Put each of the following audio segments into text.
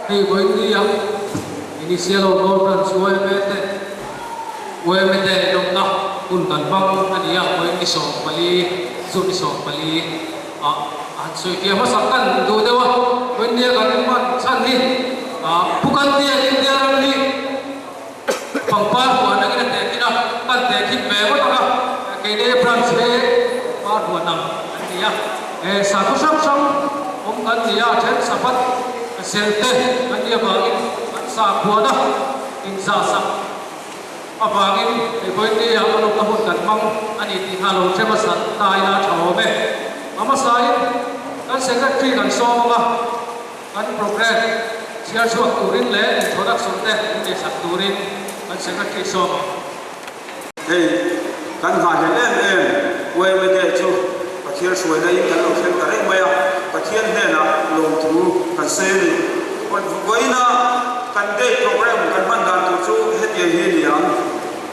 Hey, boy, initial conference OMT dong na kuntan bang ania boy isong pali sun isong pali at so kia masakan do dewa boy dia kan man san ni bukan dia ran ni pangpar ko na kita tekina kan tekin be ko ta kene france be par ho nam dia satu sam kan dia chen sapat selte kan dia bangin sa ko na insa sa abangin boy dia anu kahut kan mang ani ti halo chema san tai na thome ama sai kan secretary kan soma kan program chia chuak turin le introduction te ni sak turin kan secretary soma hey kan ha de em we me de chu pathian suai dai kan lo khen ka re maya pathian ne na lo thu kan se ni goina kan de program kan man dan tu chu het ye hi liang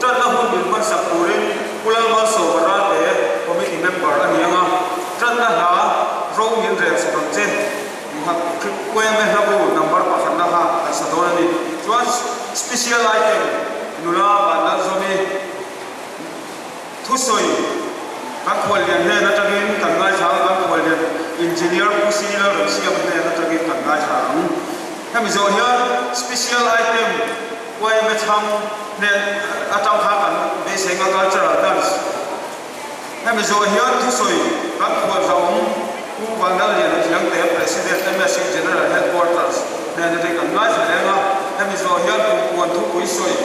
tan na hun bil man sak turin kulal ma so ra te committee member ani anga tan na ha ro min re sa kan chen ha we me ha bu number pa khan na ha sa don ni chuan special item nula ba na zo mi thu soi kan khol lian he na tagin kan ngai cha kan khol lian engineer kusila ro siam he na tagin kan ngai cha kami zo here special item wai me cham ne atau kha kan be senga cultural dance kami zo here thu soi kan khol zaum ku wangdal lian yang te president MSC general headquarters ne ne kan ngai cha lenga kami zo here ku kuan thu kui soi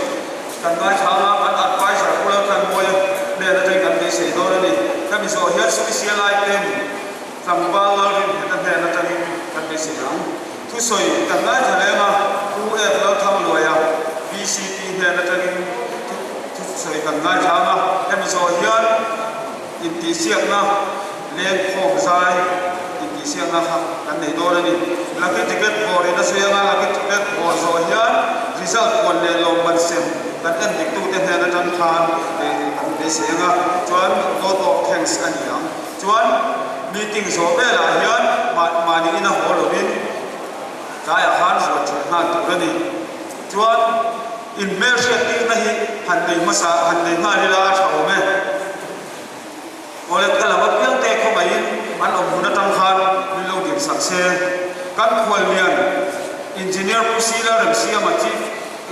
kan ngai cha ma kan advisor kula kan moy ne ne kan be se do ni kami zo here special item sambal rin ne ne kan be se dang thu soi kan ngai cha lenga ku e lo tham loya BCT he na tagin thu soi kan ngai cha ma kami zo here in ti siak na le khom sai in ti siak na kan nei do ni lucky ticket for ina suya nga lucky ticket for zo here result kon le lo man sem kan en dik tu te he na tan khan kan be se nga chuan lot of thanks ani am chuan meeting zo be la hian ma ni ina holobin kaya khan zo chuan na tu ni chuan in merge ti na hi han nei masa han nei nga ni la thau me ole kala wat yang te ko mai an om na tam khan ni lo dim sak se kan khwal lian engineer pusila ram sia ma chief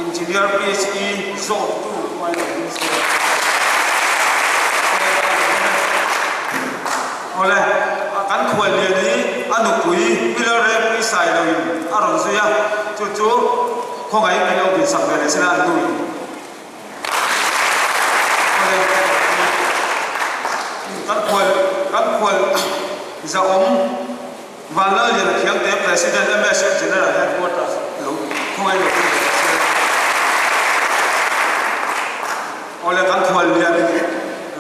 engineer PHE zone 2 ole kan khwal lian ni anu pui pillar re pui sai lo in aron zuya chu chu ko ngai ni lo dim sak le se na du kan khwal za om wala le khiang te president MSC general headquarters lo khoi lo ole kan khwal lian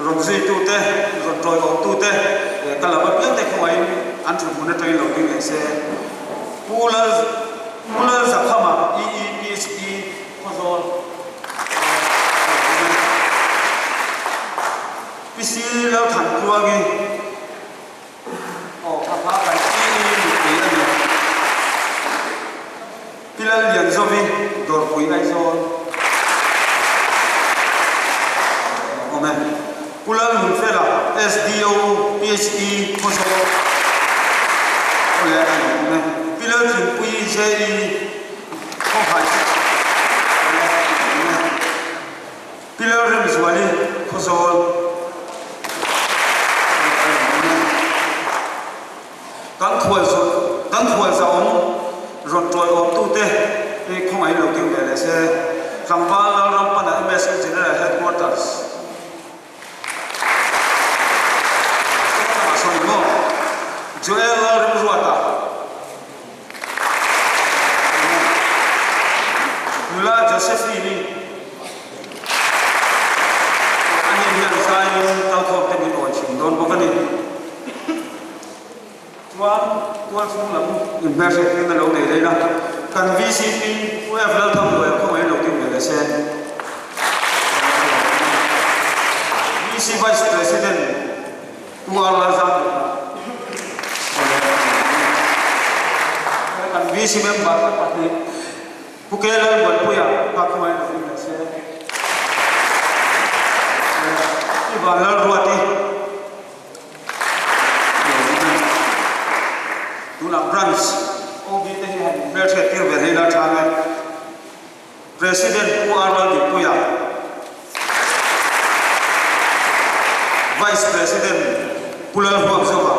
ron zi tu te ron troi om tu te kala ba pian te khoi an chu mun tai lo ding se pula za khama EEPSE khozol pisi lo than kua gi apa kan ini ni pilal lian zovi dor pui nai zon amen pulal mun fela SDO PHE khoso ole amen pilal thin pui JE kho hai pilal rem zwali khoso kan khwal za om ron troi om tu te e khong ai lo ting le se ramba la ram pa na MSC general headquarters so no joel ram ruata mula josephine ani hian sai tal khop te ni on chim don bokani tuan sung lam invest in lo nei dei na kan VCP we have lo thom lo ko ai lo tin le se VC vice president tuan la za kan VC CC member ka pati pukela buat puya pakai ini saya ibarat ruati tuna branch obi teh bersetir berhina thame President Puarwal di puya Vice President Pulal Huang Soba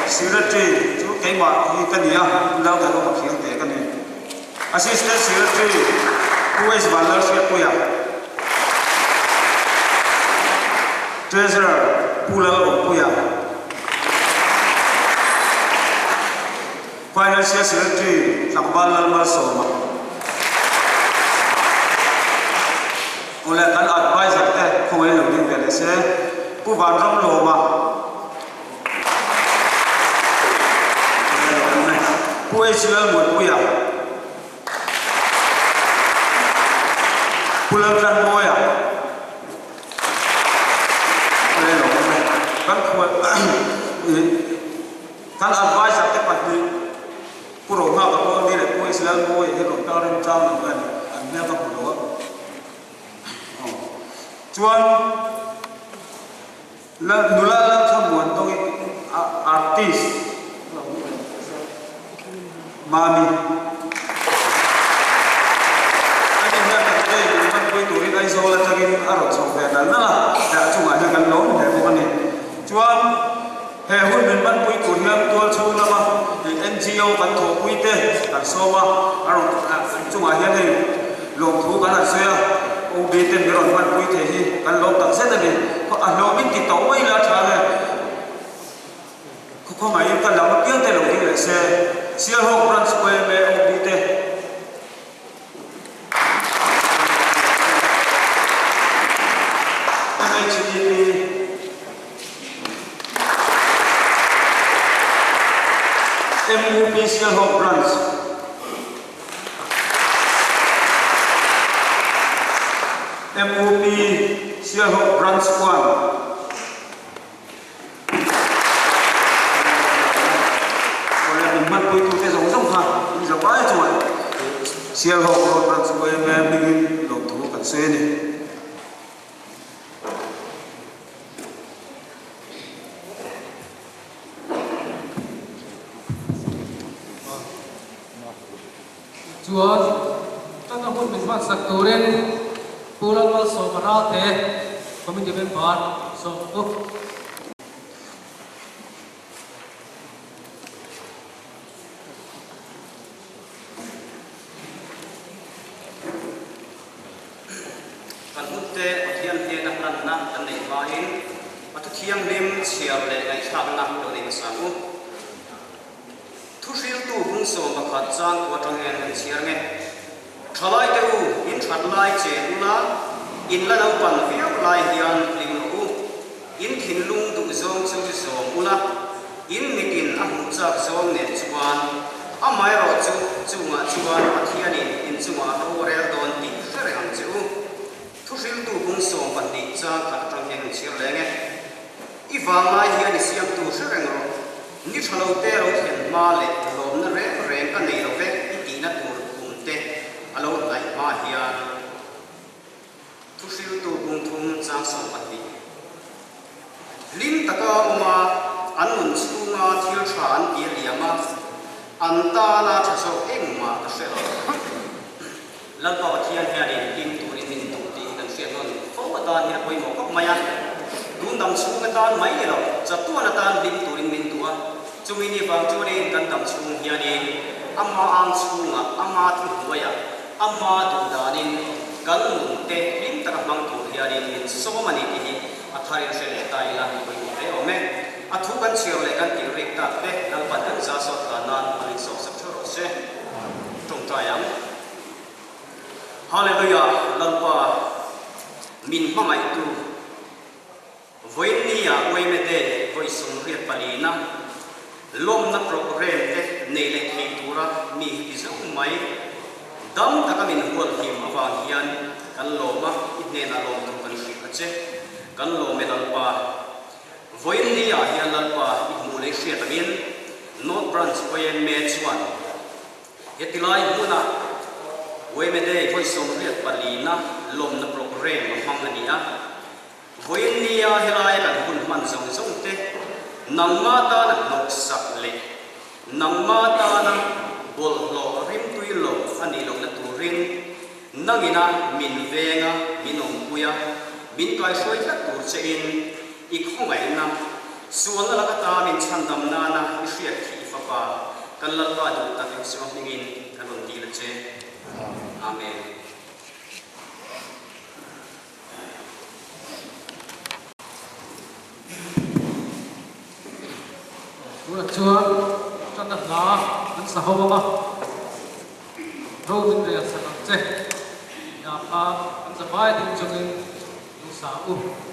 Secretary chú cái mà cái gì á đâu phải có một cái cái này Assistant Secretary who is volunteer puya Treasurer Pulal puya Financial Secretary Lakbal Lalmal Soma oleh kan advisor teh không ai làm việc này sẽผู้วางร่ำโลมาผู้เอชเลหมดผู้อยากผู้เลิกกันบ่อยอ่ะอะไรหรอกกันควรกันอัดไว้สักแต่ปัจจุบันผู้หลงมากกับพวกนี้แหละผู้เอชเลบ่อยที่หลงเจ้าเรื่องเจ้าเหมือนกันอันนี้ก็ผู้หลงชวนแล้วดูแลแล้วขบวนตรงนี้อาร์ติสมามีอันนี้เนี่ยแต่มันคุยตัวนี้ได้โซ่แล้วจะกินอร่อยสองแบบนั้นนะแต่ช่วงอาจจะกันล้มแต่พวกนี้ชวนเฮ้ยหุ่นเป็นมันคุยตัวนี้ตัวชูนะมาNGO กันถูกคุยเตะกันโซ่มาอร่อยช่วงอาจจะให้ลงทุนกันเสียโอ้ดีเต็มไปหมดมันคุยเตะที่กันล้มตั้งเส้นเลยเพราะเราไม่ติดต่อไว้แล้วท่าเลยเขาหมายกันเราเกี่ยวแต่ลงที่เลยเสียเสียหกรันสเปย์เมอบีเตMHDP MUP เสียหกรันMUP เสียหกรันสกวันมันคุยตัวที่สองสองพันมีสบายจังเลยเสียหกรันสกวันแม่มีหลงถูกกันเสียนี่ชวนตั้งแต่พูดเป็นวันสักตัวเรนปูรันมาสอบราเทก็ไม่จะเป็นบาทสอบตุ๊กกันพุทธเทียนเทียนนักนันนักกันในบ้านมาทุกเที่ยงริมเชียร์เลยในชาตินักโดยในภาษาอุทุศิลตู้พุ่งส่งประคัดจางตัวจังเงินเชียร์ไงทลายเตู้อินชัดลายเจดุลาอินละเอาปันเฟี้ยวลายเฮียนลิงลูอินขินลุงดุจงจูจงอุลาอินมิกินอาหุจักจงเนจวนอาไม่รอจูงาจวนอาเทียนินอินจูงาโอเรลโดนติเสร็จหังจูทุศิลตู้พุ่งส่งปันติจางขัดจังเงินเชียร์เลยไงอีฟังลายเฮียนิเสียงตู้เสร็จหังนี่ชะลอเตะเราเห็นมาเลยลมนั่นแรงกันในเราเว้อีกีนัดตัวกุมเตะอารมณ์ไหลมาเฮียทุกสิ่งตัวกุมทุ่งจางสองปฏิลิ้นตะกอมาอันนุนสูงาเที่ยวชานเดียเลียมาอันตานาจะโซเองมาก็เสียแล้วก็เที่ยงเฮียนี่ลิ้นตัวนี้มินตัวตีกันเสียนนโฟกัสตาเฮียไปหมอกก็ไม่ยันดูดำสูงกันตานไม่หรอกจะตัวนั้นตานลิ้นตัวนี้มินตัวจุมินีบางจุดนี้กันดำสูงเฮียนี่อามาอังสูงอ่ะอามาที่หัวยอ่ะอามาดูดานินกันมุนเตลิ้นตะกับบางตัวเฮียนี่มินโซมันนี่ที่อัฐาริเสเลตายละไปหมดเลยโอ้แม่อัฐุกันเชียวเลยกันติริกตัดเตนังปันกันจะสอดกันนั้นมันสอดสักชั่วโมงเสียตรงใจยังฮาเลลูยาลังปะมินมาไม่ตูวันนี้อ่ะวันไม่ได้วันสงเรียบปลีนะลมนักโปรแกรมเด็กในเล็กที่ตัวระมีที่จะอุ้มไม่ดำตะกมินหัวหิมอวางเฮียนกันลมอ่ะอินเนนอารมณ์ตรงกันสิกเจกันลมเมลัลปะวันนี้อ่ะเฮียลัลปะอิมูเลเซียตะมิน North Branch Oyen Mechuan Yetilai Muna Wemede Voice of Red Palina Lom na program Mangania Voinia Hilai and Hunman Zong Zongte Nangmata na Noksak Le Nangmata na Bollo Rim Tuilo Anilong na Turin Nangina Minvenga Minongkuya Mintuay Soy na Tursein Ikhongay na Suwala lakata min chandam nana ishiyak ki ifapa kallalwa du takin suwang ningin kalon dilache. Amen. Ula chuan chana na an sahawa ro min re sanam che ya pa an sabai ding chungin yung sa u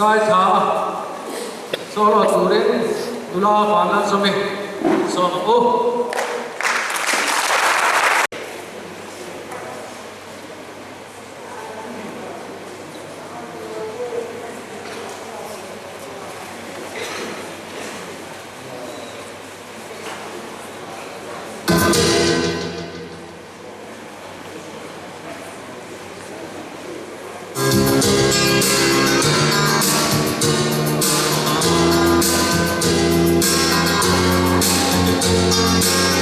ngai tha solo turin dula panan somi so o Thank you.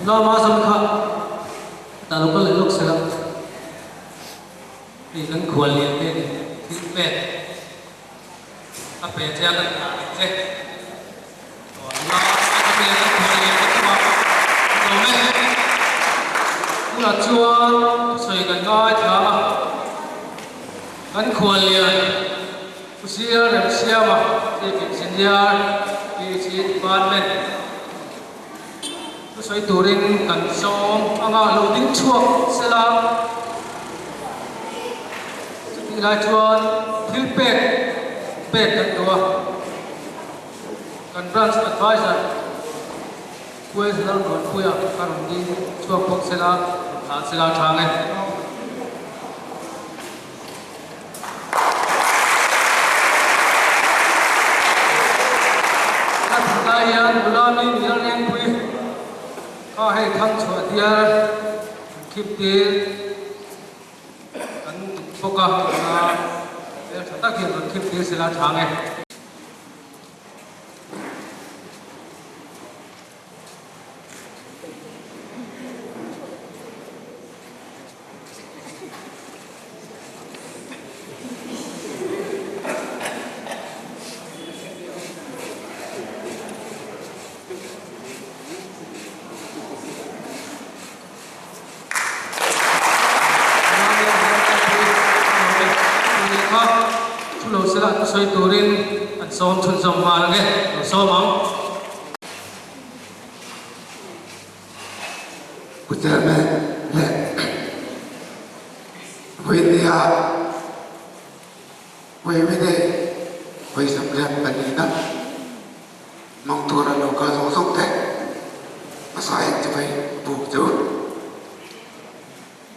lama sam kha ta lo ko le lok sela ni kan khwal lian te thi pe a pe cha kan ta che to la a pe kan khwal lian te ma lo me la chuan soi kan ngai tha kan khwal lian usia rem siama ti pin sin ya ti chin ban men soi turin kan som anga lo ding chuak sela ti la chuan thil pek kan tua kan branch advisor kuai sela ron kuya kan ding chuak pok sela ha sela thang yan bulami nilang yang pui kahit thang chua dia kip dir kan poka na thata ki kan kip dir sila thange lo sila soi turin an som chun som ma nge lo som ang Puterme le Windia Wimide Wisam Lam Panina Mong Tura Loka Song Song Te Masai Chai Buk Chu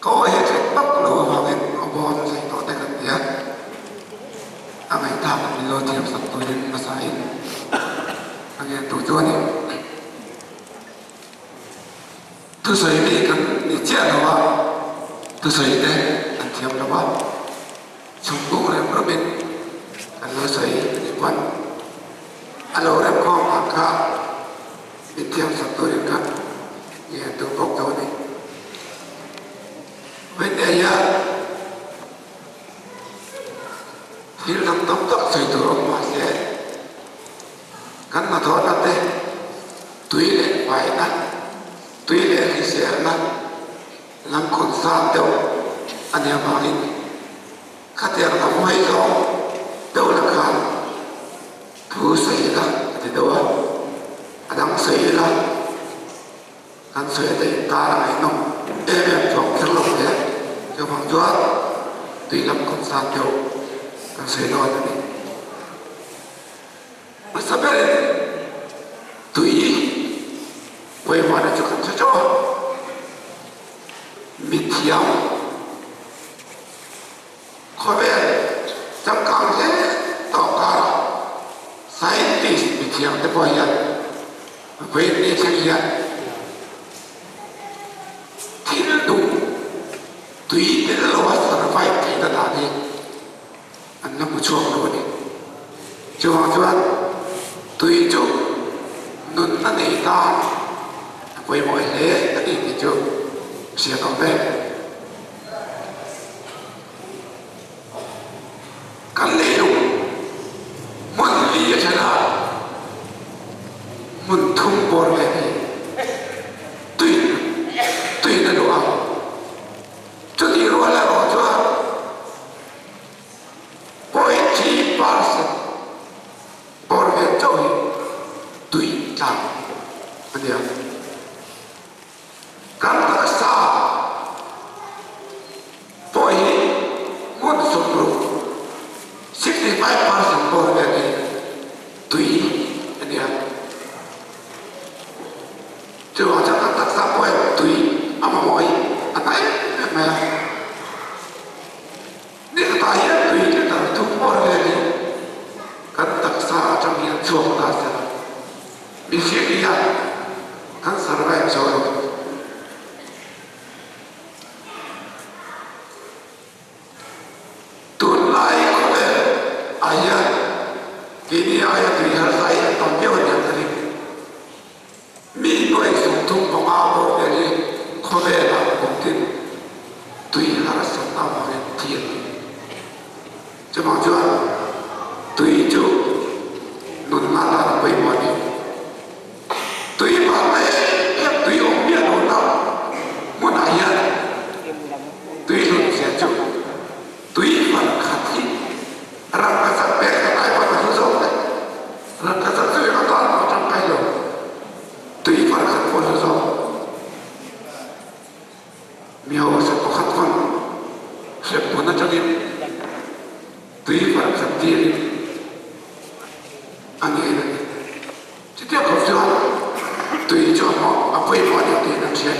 Có hệ trách bắc lộ vào bên Obon Sai Tỏ Te Kan Tia Ang ay dapat nilo tiap sa tuwin masahin. Ang yan tujuan ni. Tu sa ini kan ni cia lawa. Tu sa ini kan tiap lawa. Sungguh orang berbin. Kalau saya iwan. Kalau orang kau maka ni tiap sa tuwin kan. Yan tu bok tahu ni. Benda ya. Hilang tampak saya turun masih kan matau nanti tuile baiklah tuile risihlah lam konsan tu ane makin kater kamai kau tu lakan tu saya lah di doa adang saya lah kan saya dari tanah ini jom kerlok ya jom jual tuilam konsan tu kan saya doa ni masa beri tui boleh mana juga cocok mitiam kobe jangkang je tokar saintis mitiam tepoyan boleh ni saja tidak tui tidak luas survive tidak lagi anda muncul lagi Jual tùy chung nun ta này ta với mọi lễ ta đi thì chung sẽ có về căn lễ đúng muốn lý ở trên nào muốn thông bồn về thì tùy là đủ không cho đi rồi là bỏ cho bồi trí ba sự bồi về trôi tùy chẳng anh em căn ta xa bồi muốn sống rụng 65% bồi về thì tùy anh em chứ họ chắc là tất cả bồi tùy mà mọi anh ấy mẹ nếu ta hiện tùy thì ta thúc bồi về thì kan taksa trong hiện chuông ta sẽ bị phiền đi ăn kan sarvai cho rồi tuần lại có thể ayat kini ayat 3 ayat 9 yang tadi mi nuai tung bóng áo bộ để khó về là cũng tin tùy là sống tao vào cái thiền cho bằng chưa tùy chú nôn mà là quay mọi đi tùy mà này em tùy ông biết nôn nào muốn ai hết tùy luôn sẽ chú tùy phần khát thị rằng cái sắc bẹt cái này vẫn là dấu đấy rằng cái sắc dưới nó toàn vào trong cái rồi tùy phần khát phần là dấu miêu sẽ có khát phần sẽ muốn nó cho đi tùy phần khát thị anh ấy này chỉ tiếc không cho tùy cho họ quay mọi điều thì làm chuyện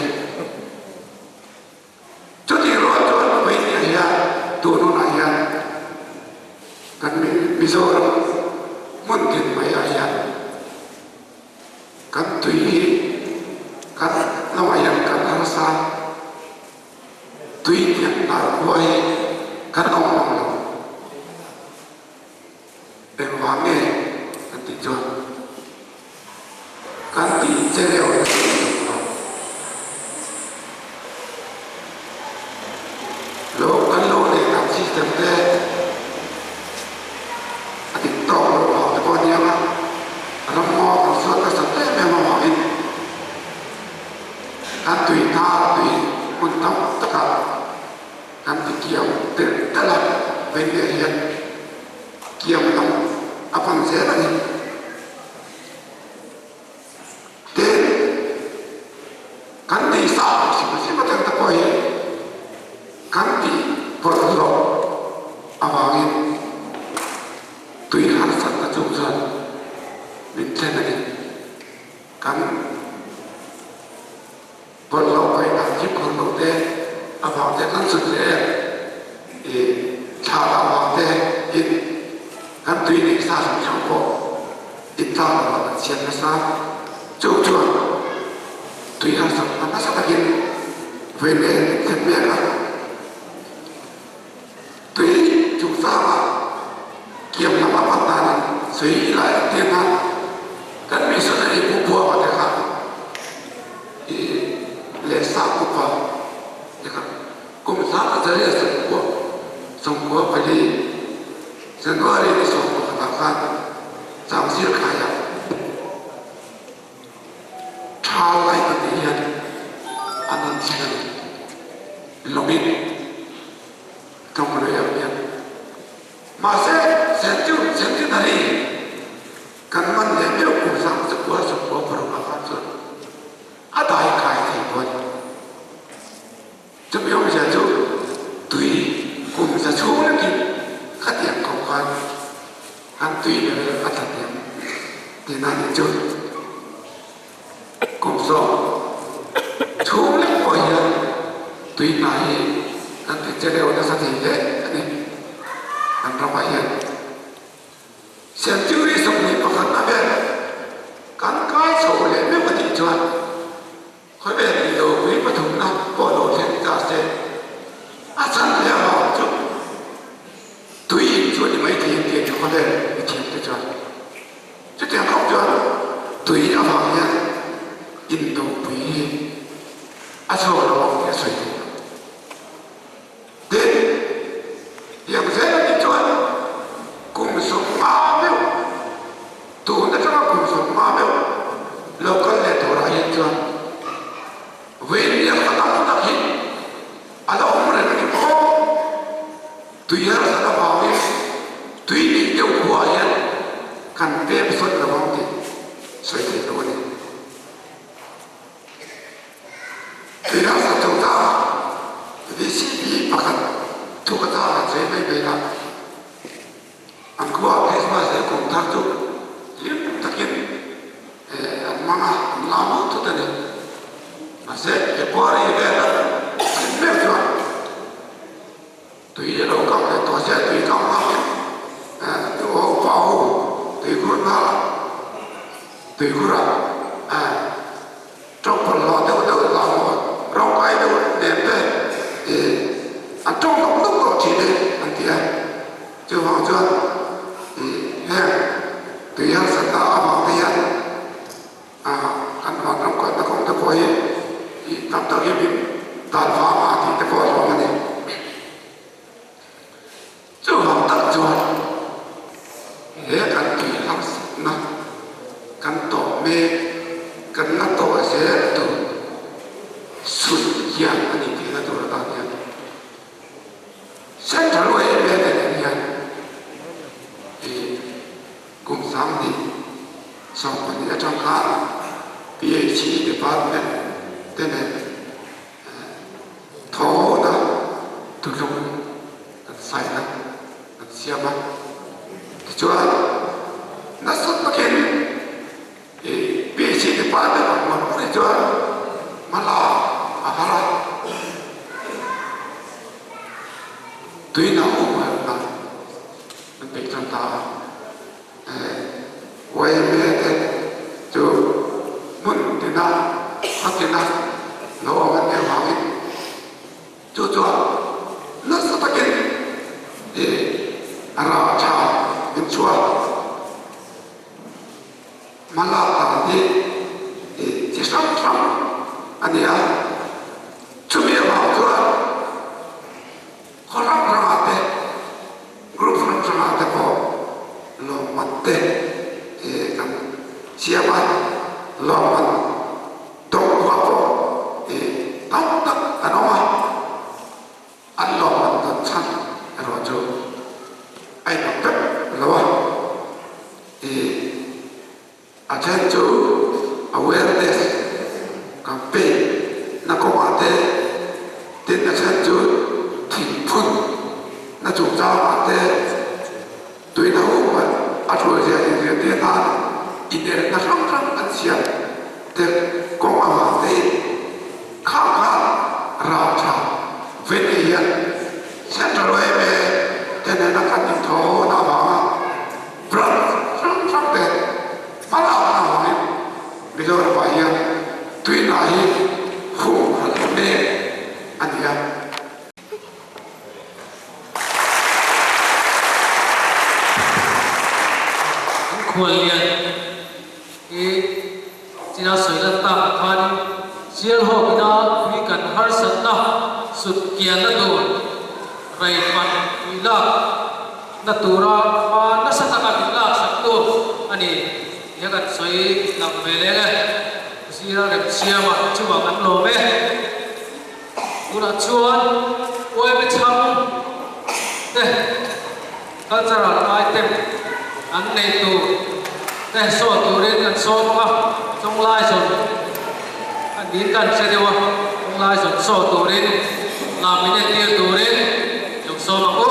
cho thì rồi cho nó quay nhà nhà tụi nó lại nhà kan bây giờ muốn tiền mấy ai nhà kan tùy kan nó ai kan harus sa tùy tiền là quay kan ông lòng để hoàng nghe kan tùy cho kan tùy chơi đều lô kan lô để làm system thế adik tol họ có nhiều lắm nó mò nó xuất cái sản phẩm em mà hỏi kan tùy tha tùy quân tông tất cả kan tùy kiều tự tất là về địa hiện kiều tông phần sẽ là gì thế kan tùy sao chỉ có thể ta coi kan tùy vợ rồi awangin tùy hạt sẵn là chung dần mình trên này kan vợ lâu phải làm giúp con đầu tiên awang thế kan sụt lệ thì cha là awang thế ít kan tùy này sao cũng chẳng có ít ta là chuyện là sao chung chuan tùy hạt sẵn là nó sẽ là gì về nên thật biết là tùy chúng ta là kiếm làm apa tan suy lại tiền ăn kan bisa dari bubuh pada kan di lesa bubuh ya kan kum sa dari semua beli Januari ini semua katakan samsir kaya chalai ketian anan sinan lobin kemudian masa senju dari kan man dia usang sebuah perubahan tu ada ikai timbul sebelum senju tui kum sesuatu lagi katiak kawan kan tui dari atas dia di nanti tu kum so sulit koya tui naik kan terjadi orang sahaja ni kan ramai senju ni semua pakai nabe kan kai sầu lệ mấy cái thị trường khối về thì đồ quý mà thùng năm bỏ đồ trên cả xe sẵn là họ chút tùy cho những mấy tiền cho con lên tiền cho cho chứ tiền không cho tùy ở phòng nha in đồ quý sầu là bọn kia sôi đến yang saya đi cho cùng sống ma biểu tu nó cho cùng sống ma biểu lâu con lệ tổ ra hiện cho về nhà ta không tập hiện à đâu ông này nó có tùy ra là bảo đi tùy đi yêu của hiện cần về xuất là bao nhiêu suy nghĩ luôn đi tùy ra là chúng ta vì gì đi mà cần thu cái ta là dễ mấy bây giờ anh qua cái mà sẽ cùng tham gia liên tất nhiên anh mang anh làm hết tất cả mà sẽ cái qua đây về là xin phép cho tùy đâu có cái tổ sẽ tùy trong đó tùy ô bảo tùy cuốn nào tùy cuốn trong phần lo đâu làm rau cải đâu đẹp đấy thì anh trong lòng lúc đó chỉ để anh kia chưa vào chưa hẹn tùy hắn sẽ tạo vào thì anh hoàn trong còn nó không được ấy thì tập tập cái việc tàn phá mà thì cái phò rồi mà này chú học tập chuẩn hệ căn tùy lắm nó căn tổ mê căn nó tổ sẽ từ sụt giang anh ấy thì nó tổ là bao nhiêu sẽ trả lời về cái này thì cùng sáng thì xong rồi ở trong khác PhD department thế này thổ đó từ lúc sai lắm siapa kecuali nasab makin PhD department maupun kecuali malah aparat tuy nào cũng là mình bị trong ta quay về thế cho muốn thì nào phát triển nào nó vẫn đều vào cái cho nó sẽ phát triển thì ara cha những chúa mà là thì chỉ sống anh ấy chuẩn bị vào chúa có lắm ra thế group ra thế có lo mặt thế thì kan siapa lo mặt tông vào thì tông tất anh lo mặt tận chân rồi cho ai đọc tất lo thì ajan cho awareness campaign na ko ate tin ajan cho thỉnh phun na chủ gia ate tuy nào mà rồi thì tiền ta internet nó không ăn xiên thì công an thì khá ra cha về hiện sẽ trở lại về cho nên nó cần những thổ nó bảo rất đẹp mà nào hỏi bây giờ là vậy tuy là phụ hẳn đề anh emควรเรียนจีน่าสวยนั่นตามคันเชียร์หอบน่าคุยกันฮาร์สันน่ะสุดเกียรติตัวไรมันวิลานัตุระมานัสตะกันวิลาสักตัวอันนี้ยังกันสวยนำเวลเลยเชียร์เด็กเชียร์มาชั่วกันโลเมอุณชวนโอ้ยไม่ช้ำก็จะรัดไอเต็มอันนี้ตัวแต่โซ่ตัวเรียนกันโซ่มาจงไล่ส่วนอันนี้กันเสียดีวะจงไล่ส่วนโซ่ตัวเรียนลามิเนตีตัวเรียนยกโซ่มากู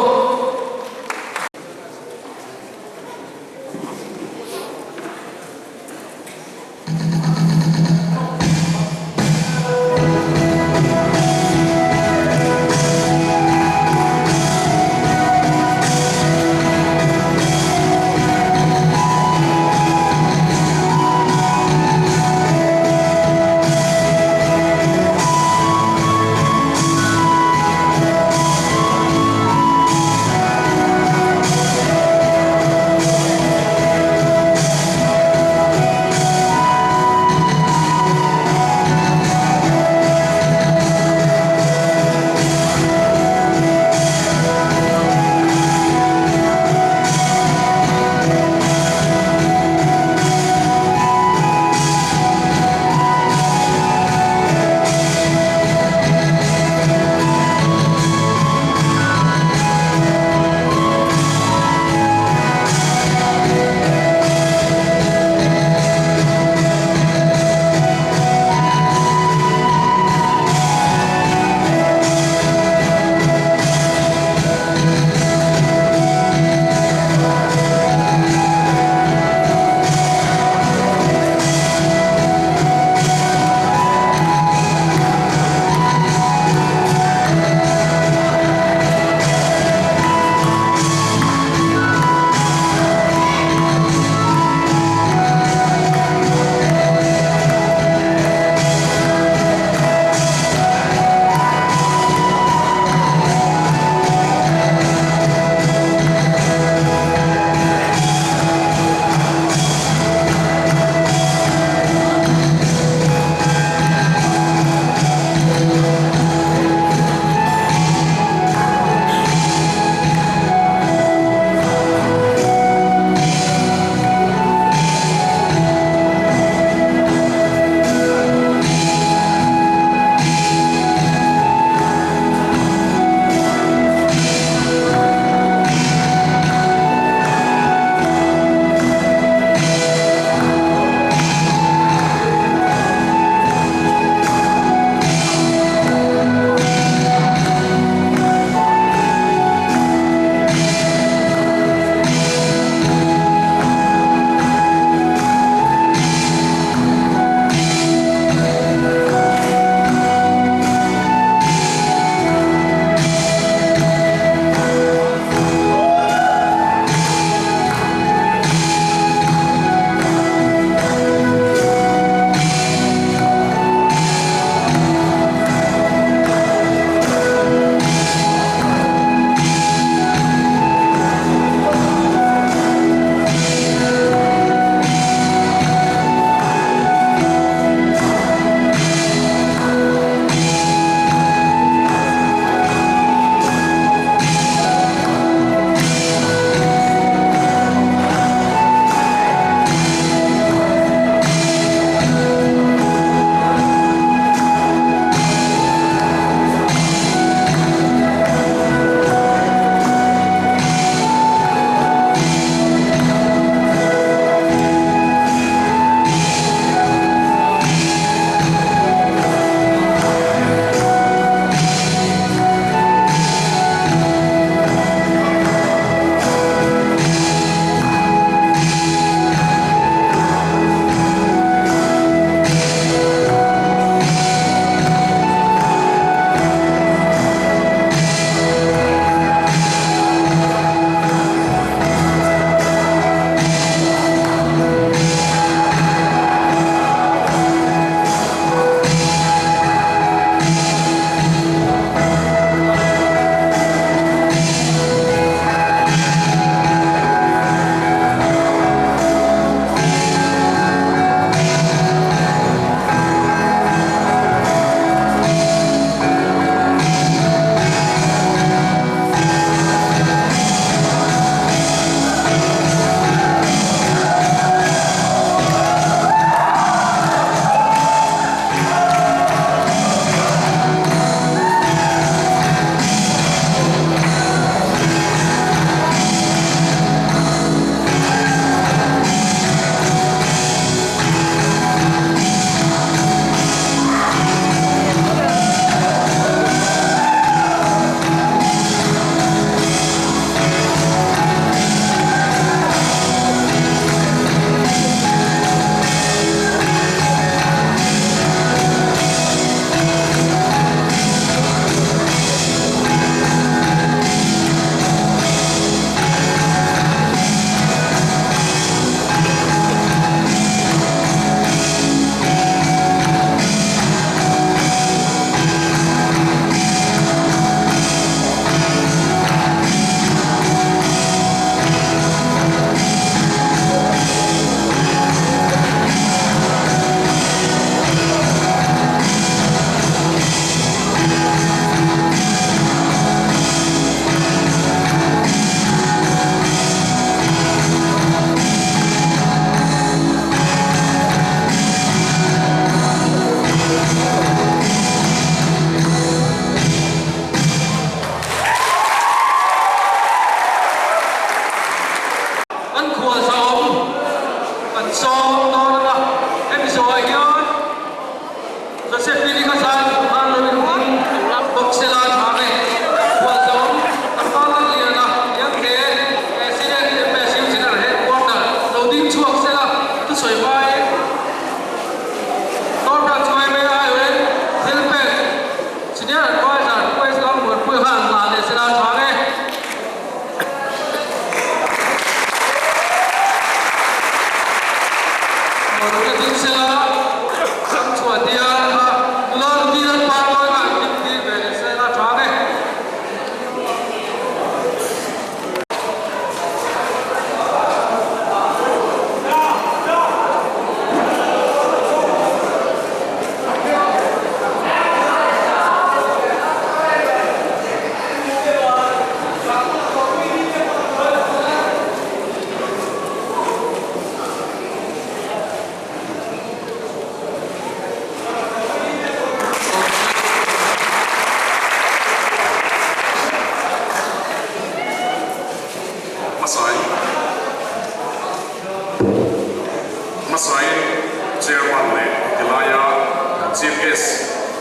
chief guest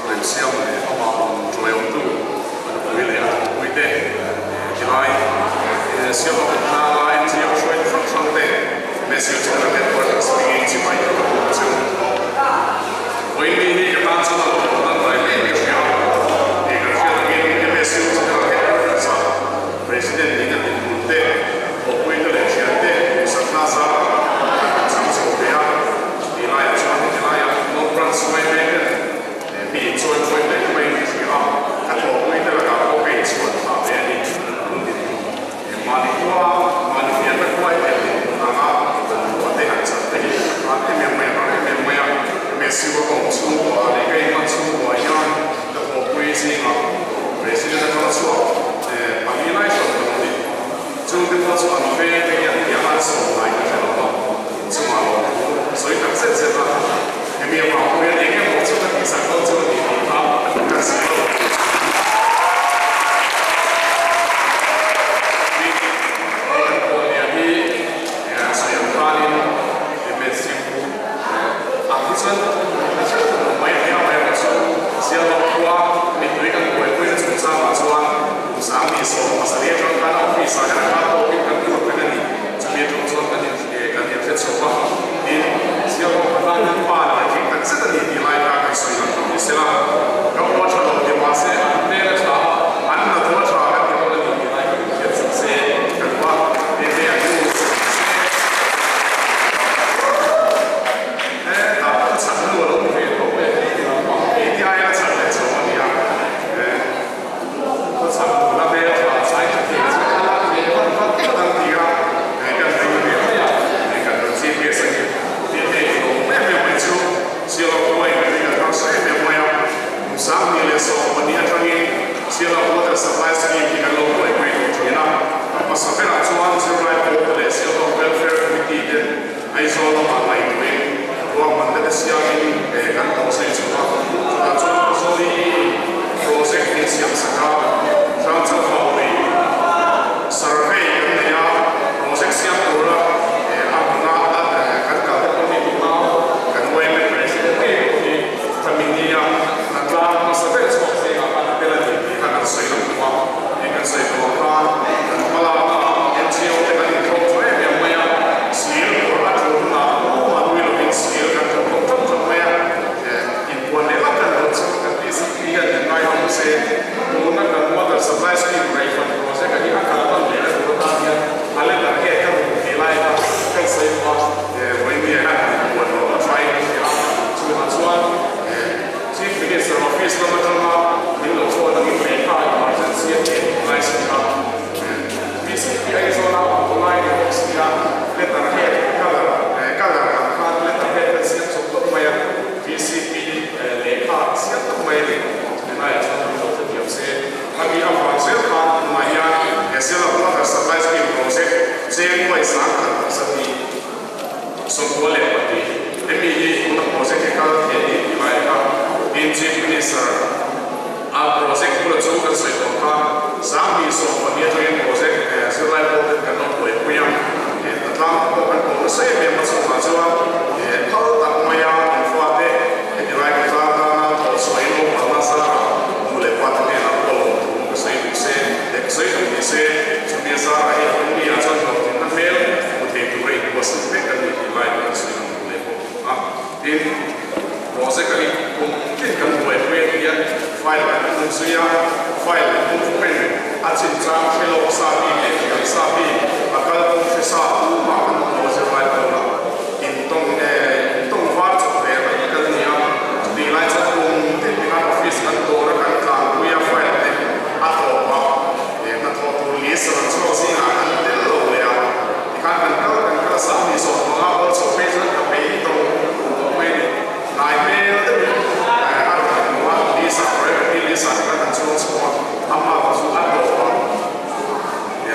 làm siam này họ mà rồi ông tu anh vuiเลยvui tệ thì lại siam họ na lại chỉ có chuyện phát sáng tệ message là cái quan speaking chỉ phải chứ với mình thì cái bạn số nào cũng phải lấy cái gì đó thì cái message là cái sao president đi đến vùng tệ họ vui tới để chuyện tệ sắp na ra sắp số thế thì lại cho thì lại nó run sway lên bị chôn quên đấy quên cái gì đó các bộ quên tức là các bộ bị chôn thả về đi mà đi qua mà đi nhận được quay về thì nó có thể hành xử thế và cái miệng mình siêu có công chung của này cái mà chung của nhau các bộ quên gì mà về sự là nó chua bằng như này rồi thì chung cái nó chua về cái nhận cái ăn số này cái đó chung mà所以等甚至呢，你们也保护人，应该我这个第三个这个地方，但是。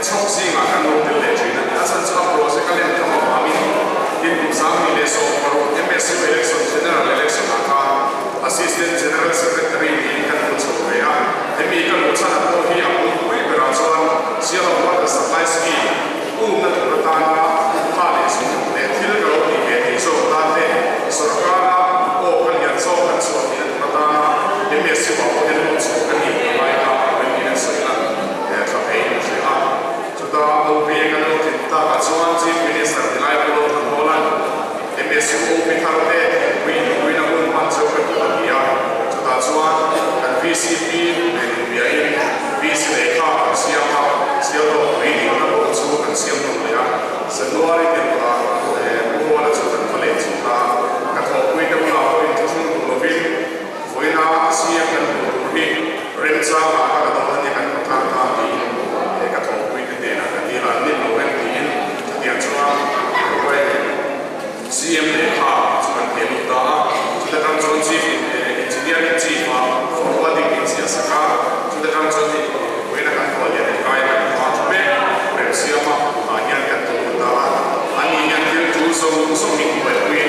Chok si nga kan VCP VCP VCP ka siama siamo ini na ko chu kan siam no ya January ke ba ko wala chu kan pale chu ta ka tho pui de la ko in chu no vin voina siam kan ni renza ma ka da ni kan ta ta ni ka tho pui de na ka ni la ni no wen ni ya chua ko CM de ha chu kan ke lu ta chu da kan chu chief engineer chief forwarding in saka chu da kan chu voina kan ko ya de kai kan ta be siama ayan kan tu ta ani yan til tu so mi ko we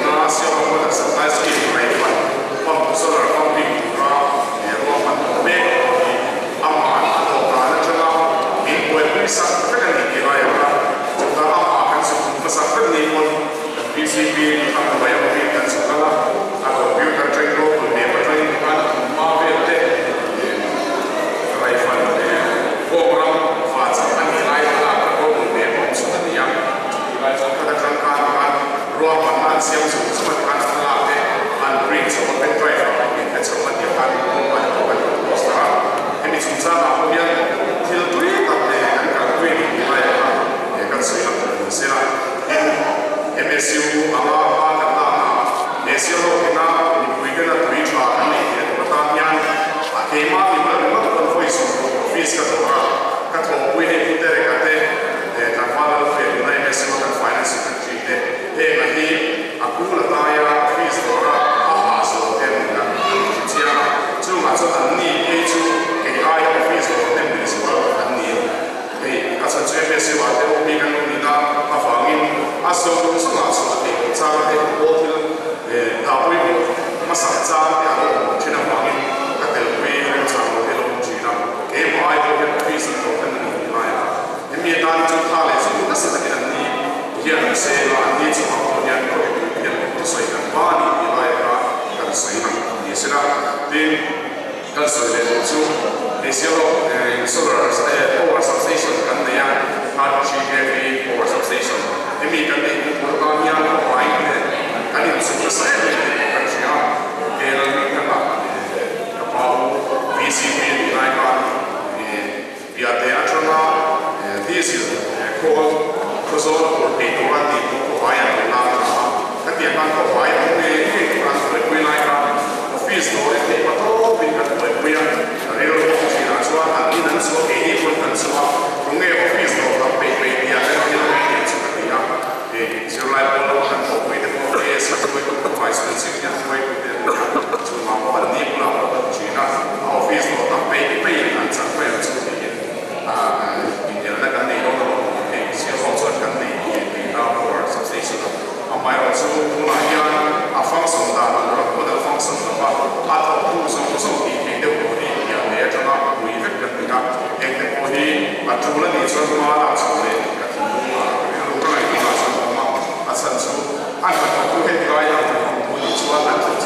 na siama ko da sa ski mai pa pam solar pumping ra ro man be ama to ra na chana mi ko we sa ka ni ke ra ya chu da ama kan su ma sa ka ni mo PCB ka ba ya we kan su kala a computer train ro ko ne pa train ka ma be te rai fa program fa sa siam su semua kan salah deh an bring semua pen drive ini semua dia kan bukan postara ini susah lah dia til tui tapi kan kan tui ni lah ya kan sih sila MSU ala apa kata MSU kita ni kita tui cuma kan ni kita pertanyaan kema ni mana kan voice office kata orang kata tui ni kita rekate kan file file ni MSU kan finance kan cerita nanti aku nak tanya office orang apa so kan dia cuma so ni itu AI office orang ni semua ni asal saya biasa waktu kami kan kita afangin asal semua ni cara ni hotel tapi masa cara dia cina afangin kata lebih cara hotel cina AI office orang ni lah ini tadi cerita le semua sesuatu ni dia saya ni cuma punya saya kan bani nilai kan saya ni sudah dan kan saya itu solar power substation kan dia RGB power substation ini kan ini program yang lain kan itu selesai kan saya kerana kan kapal VCP nilai kan dia teatrana this is called Kosong pertukaran di pokoknya kan dia kan pokoknya ini kan berkuliah kan office tu ini betul bukan berkuliah real office kan soal ini dan soal ini pun kan soal rumah office tu tapi dia kan ini seperti dia selain kalau kan pokoknya satu itu vice president itu cuma ini pula China office tu tapi kan sampai seperti ini kan ini sponsor kan di power substation. Amai also mulaian function dah orang pada function apa atau khusus di hidup ini yang dia cakap bukan kan tidak yang teknologi aturan ini semua ada semua orang ini semua asal semua anak aku hendak yang ini semua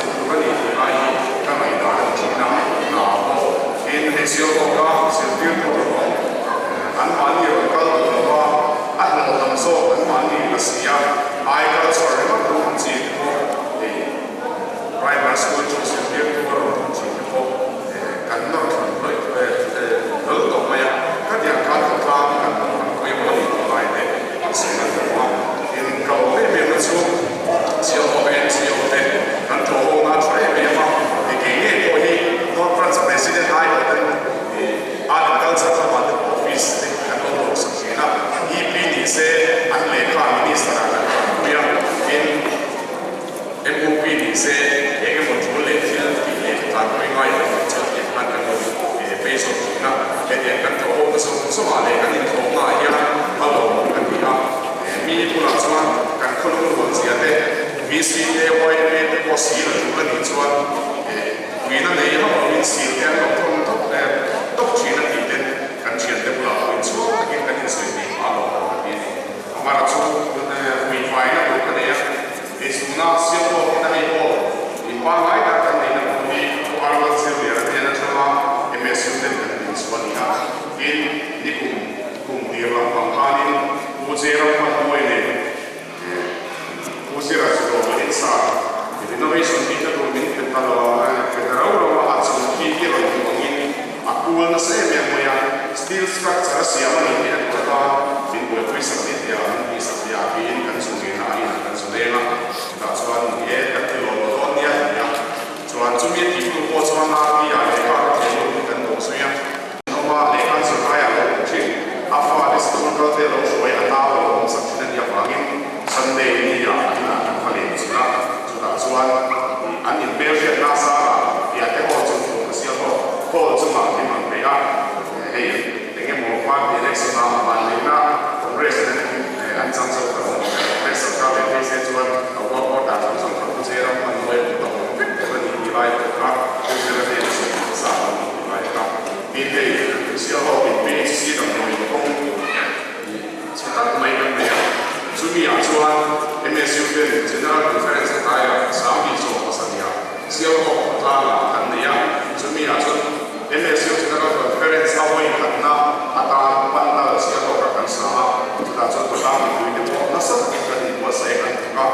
siam ani ni ta bin boi pui sak ni dia ni sak ya bin kan su ni na ni kan su le na ta chuan ni e ka ti lo lo nia ya chuan chu mi ti tu po chuan na bi ya le ka te lo kan do su ya no ma le kan su ka ya lo chi a fa le su ka te lo su ya na lo sak ni ya wa ngin Sunday ni ya na fa le chu na chu ta chuan an in bel ya na sa ya te ho chu ko sia ho chu ma ni ma pe ya hey dengan membuat direksi nama bandingnya Kongres dan ancang soal Kongres serta BPC tuan awak datang sama kucera menuai untuk menilai mereka kucera ini sama menilai mereka ini siapa BPC dan mengikung cetak mainan mereka cumi acuan MSU dan General Conference kaya sami soal pasalnya siapa telah akan dia cumi acuan MSU General Conference awal karena ata pandal siapa akan sama kita coba pertama itu nasab kita dikuasai kan kita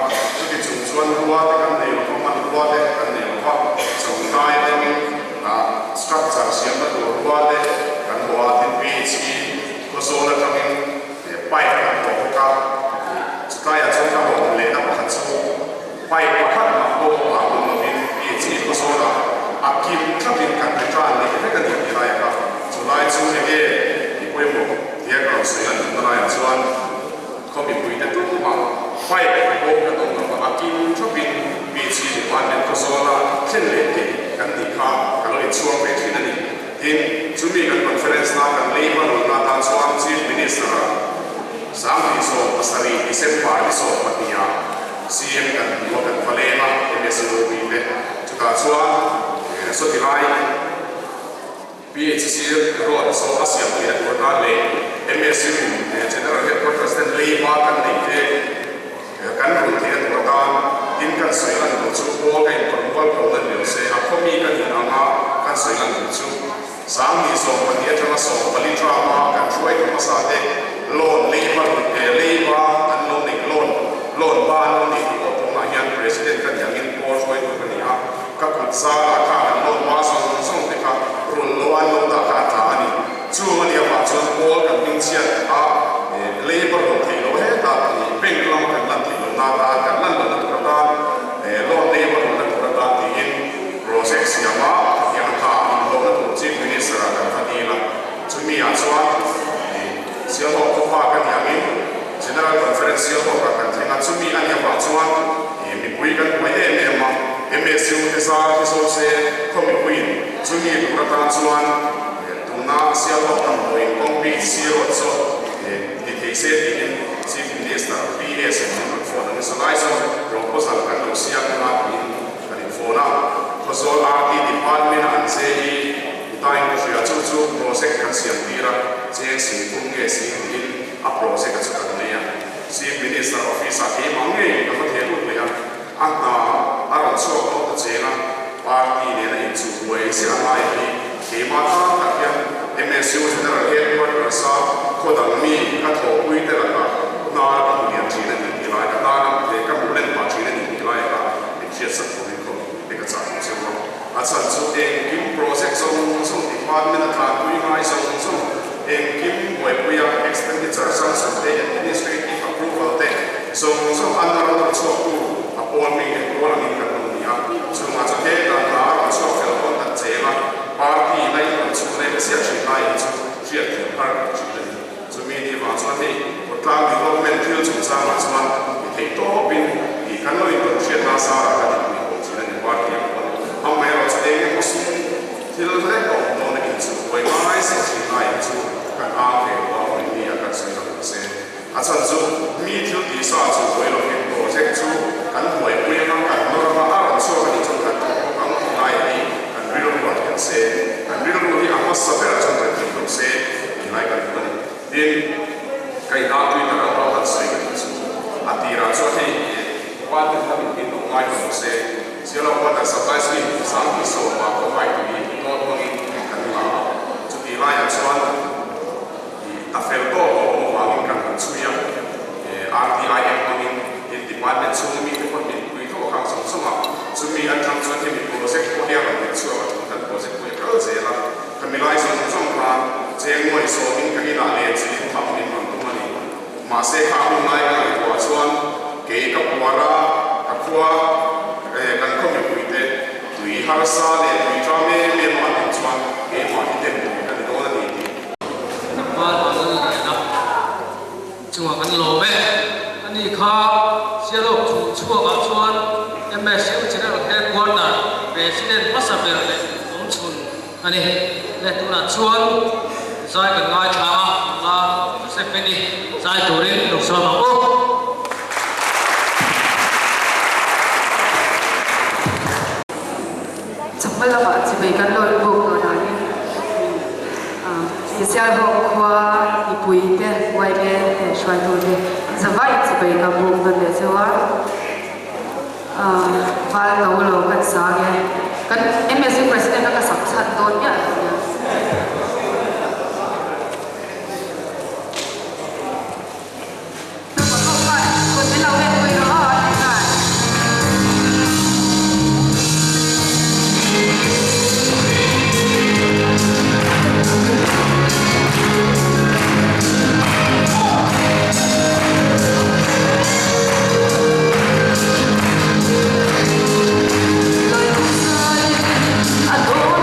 jadi tujuan luar dengan nilai peman luar dengan nilai apa sebenarnya dengan structure siapa luar dengan luar PhD khususnya dengan baik kan kita supaya kita boleh dapat baik bahkan mampu mungkin PhD khususnya akim kami kan kita ini kan kita ya Julai tu lagi ibu dia kalau saya nak jual kopi pui itu mah baik ibu kata orang akim shopping biji di mana kosola sendiri kan dikah kalau itu orang biji ni in cumi kan conference nak kan labor nak dan soal chief minister sampai so pasari Desember so patnya CM kan dua kan palema MSU ini juga soal so dilai PHC road so Asia dia portal MSU General Headquarters dan lima kan ni kan rutin portal inkan soalan lucu boleh perempuan boleh biasa aku mi kan nama kan soalan lucu sami so dia cuma so beli drama kan cuai ke masade loan lima dan loan ban ni itu pengajian presiden kan yang impor cuai ke dunia kakut salah kan loan masuk langsung dekat Ruluan lo dah kata ni, cuma dia macam bol kan pincian labor lo thilo he, tapi bank lam kan nanti lo nada kan nanti lo terdapat lo labor lo terdapat di proses siapa yang tak lo nak chief minister akan hadila, cumi acuan siapa kupa kan yang ini General Conference siapa akan tengah cumi anya acuan mipui kan kue memang MSU besar disose komikuin cumi beratan cuan tuna siapa tamboin kompi siapa so di TC ini chief minister PS yang berfona misalnya so proposal kan siap nak ini fona khusus lagi department ansei time kita cucu proses kan siap dira jadi punge ini proses kan sudah ni chief minister office akhir mangai apa dia tu dia anta aron so ko chena party ne na inchu wei sia mai ni ke ma ta ta ya MSU General Headquarters sa ko dang mi ka tho pui te la ka na ra ku ni chi na ni lai ka na le ka mu len ma chi na ni lai ka ni chi sa ko ni ko ni ka cha chi mo a chan chu e kim project so department ta ku ngai so e kim wei pu ya expenditure sanction te administrative approval te so another so ku all me all in Colombia so much okay that are also feel on that tema party like so like sia chi lai so sia ti par so me ni va so te for cloud development field so sa ma so te to bin di kan lo in sia na sa ra ka ni ko chi ni party am me ro te ko so ti lo le ko no ni so wei mai sia chi lai so kan a ke wa ni ya ka so se a chan so me ti di sa so wei lo ke project so kan buat punya kan orang orang so kan itu kan orang lain ni kan real world kan se kan real world ni apa sebab macam itu se nilai kan itu ni kai dah tu itu orang orang se kan itu atira so ni buat kita mungkin orang lain se mà sẽ khá hung ngay cái này của chuan cái cấp quả ra các khoa cần không được quỷ tệ tùy har sa để tùy cho mẹ mẹ mà anh chuan cái mà thì tiền cái đó là gì và là nó chúng ta cần lỗ mẹ anh đi khá xe lộc chủ chua cả chuan em mẹ sẽ chỉ là cái quan là về sẽ đến bắt sập về lại ông chun anh đi để tụi nó chuan giải cần ngay thà là sẽ phải đi giải tụi đến lục sơ mà ô 정말 나 집에 간로 보고 나니 이제 호과 이 보이데 와이게 슈아도데 자바이 집에 가 보는데 저와 발로로 간 사게 간 MSC 프레시던트가 삭산 돈이야 I don't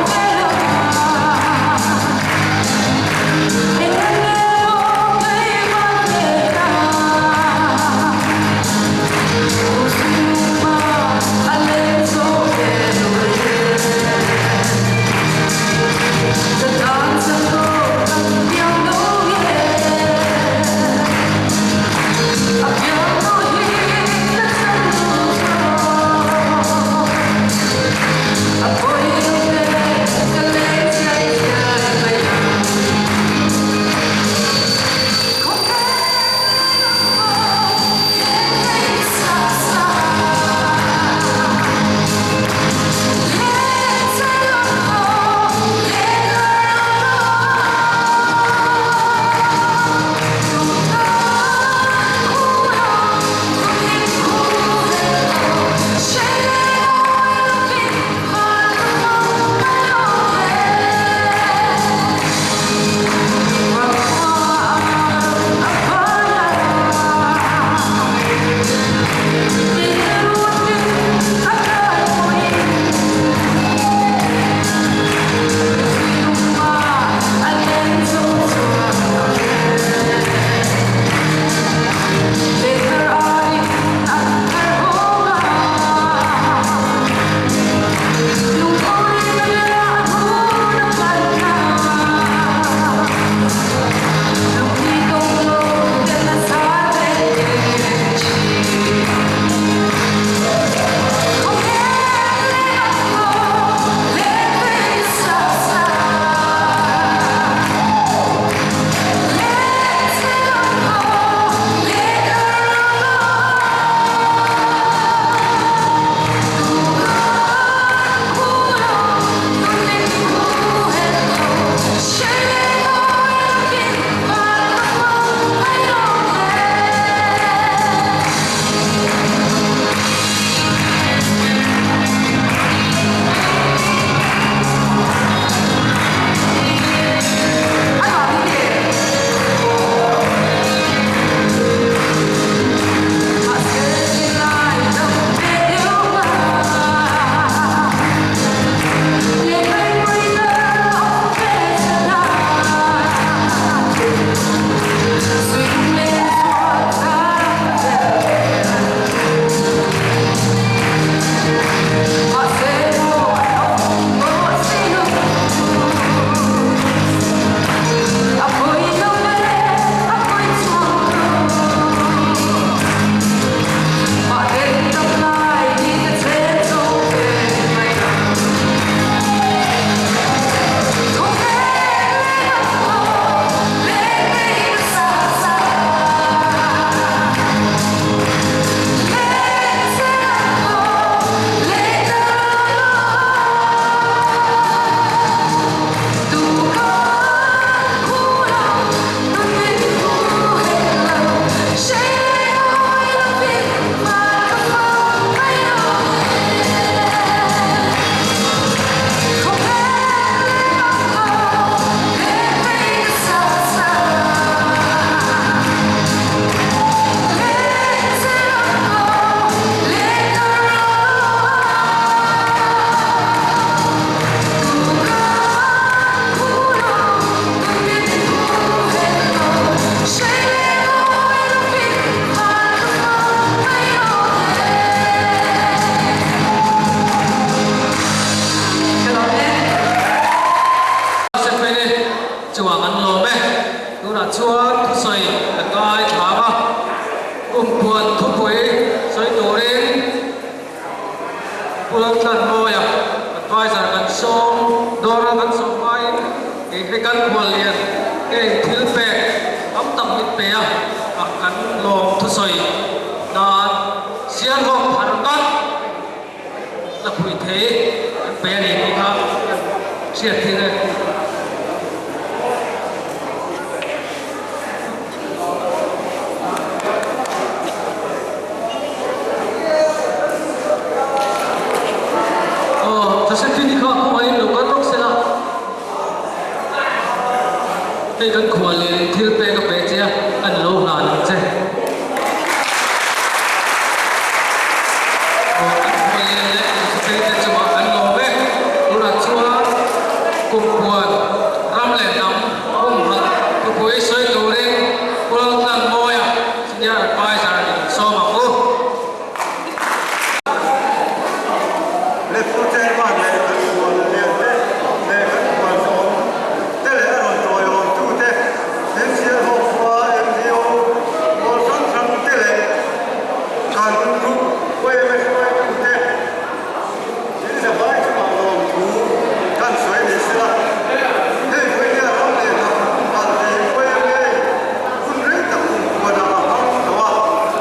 chuan thu soi ta kai thanga puan thu pui soi turin pulang tan moya advisor kan som dora kan som mai ke kan kwalian ke thil pe am tam mit pe a kan long thu soi na sian ho phar kan la pui the pe ni ki kha siat thi ne cái con khua lên thiếu pe cái bé chia ăn lâu là được chứ khua lên lấy cái cho mà ăn lâu bé lúc là chua cùng buồn ram lên nóng cùng hận cái cuối soi đầu lên cùng ăn môi à xin nhớ là bài ra thì so mà cô le putte ma le con le con so te le ron toyo tu te den sia ho fa mdio mo san san te le kan ru we me we tu te ni se bai chu ma lo tu kan soi ni sila he we ne ron le na al te we me kun re ta kun ko na ma ha to wa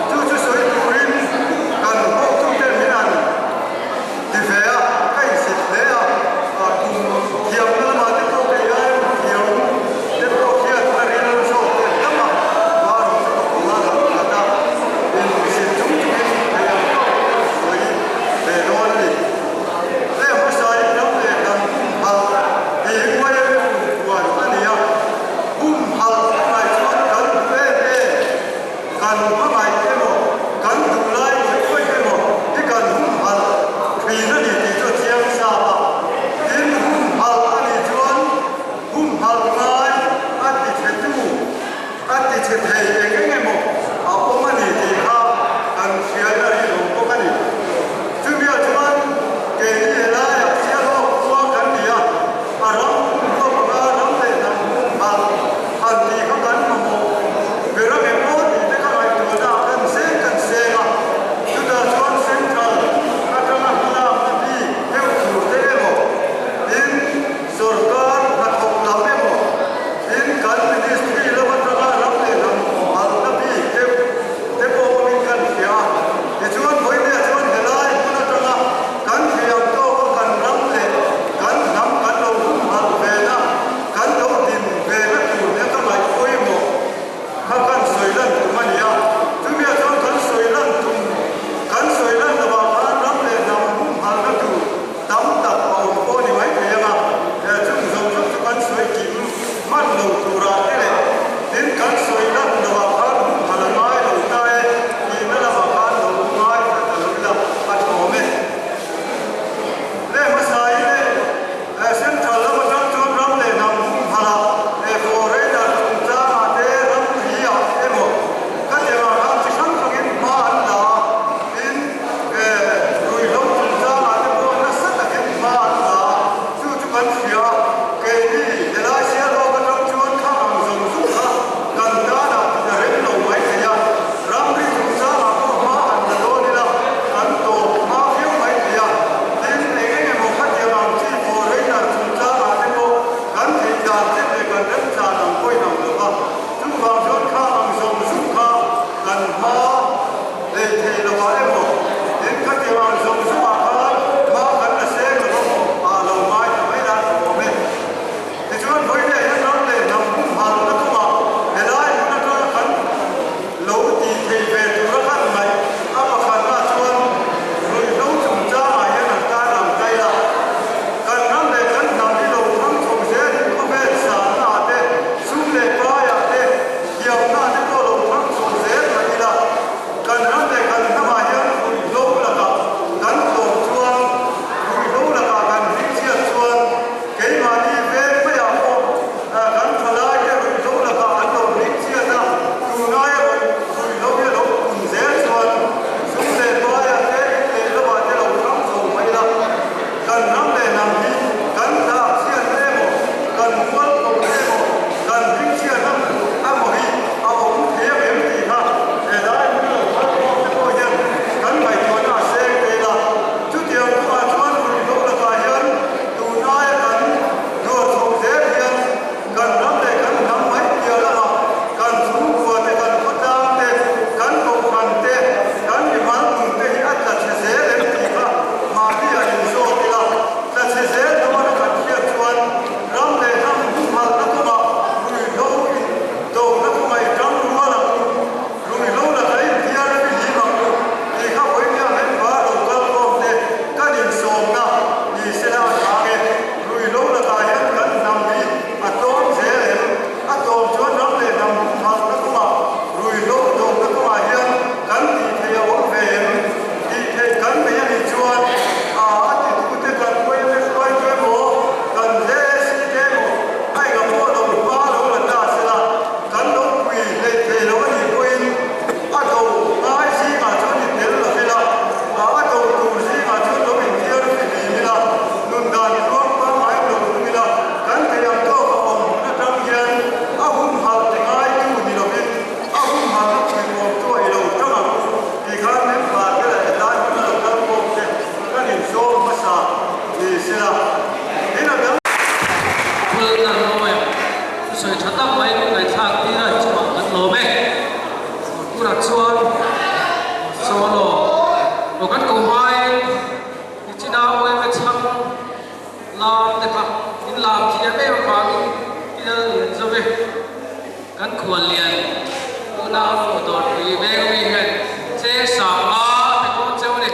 tu chu soi tu rin kan ho tu te mi an thì về cái sự thế cùng kiềm nữa mà tiếp tục cái kiềm tiếp tục kia là đi lên số tất mà và rồi sẽ có là ta vì sự chúng cái rồi về đó đi thế mà sai nó về cần thì quay về của anh đi hal này cho cần về cần có bài cái một cần đủ lại quay cái một cái cần hal vì nó đi cho chiang sa ba tin hal ani chuan hal ngai ati chetu ati chethei cái mo a pomani ti kha kan sia na ri lo pomani chu bia chuan ke ni la ya sia lo kwa kan dia aram ko ba ram le na hal an ti ko kan mo ve ra me mo ti te ka ai tu na kan se ga chu da chuan central atama hula ati heu chu te mo in sarkar na thok la me mo in kan ministry la wa tra ram le na hal na bi te po min kan sia ye chuan voi ne chuan helai kuna tra kan hiam to kan ram le kan nam kan lo hal ve na kan lo din ve na tu ne ka mai koi mo ha kan soi lan tu mania tu bia chuan kan soi lan tu kan soi lan na ba kan ram le nam hal na tu tam ta au ko ni mai pe ya ya chung zong chung kan soi kim man lo tu ra te le tin kan soi lan na ba kan hal mai lo ta e ni na la ba kan lo mai ta lo la pa to me le ma sai le central la ma tan chuan ram le nam hala e ko re da tum ta ma te ram hi ya e mo ka te ma ram chi sang sang in ma an la in rui lo tum ta ma te ko na sa ta ke ma an la chu chu kan sia ke ni de la sia lo ka ram chuan kha ang zong su kha kan ta na na re lo mai te ya ram ri tum ta ma ko ma an la lo ni la an to ma phiu mai te ya tin e ke mo kha te ma chi ko re na tum ta ma te ko kan thi da te ke kan ram cha nam koi nam lo ba chu ba chuan kha ang zong su kha kan ma le the lo wa e mo tin ka te ma zong su ma kha ma kan na se lo mo a lo mai ta mai da in làm thì em em phang ina liền zo ve kan khuan lian na mo dor ri ve wi hen che sa ma pe ko cheu ni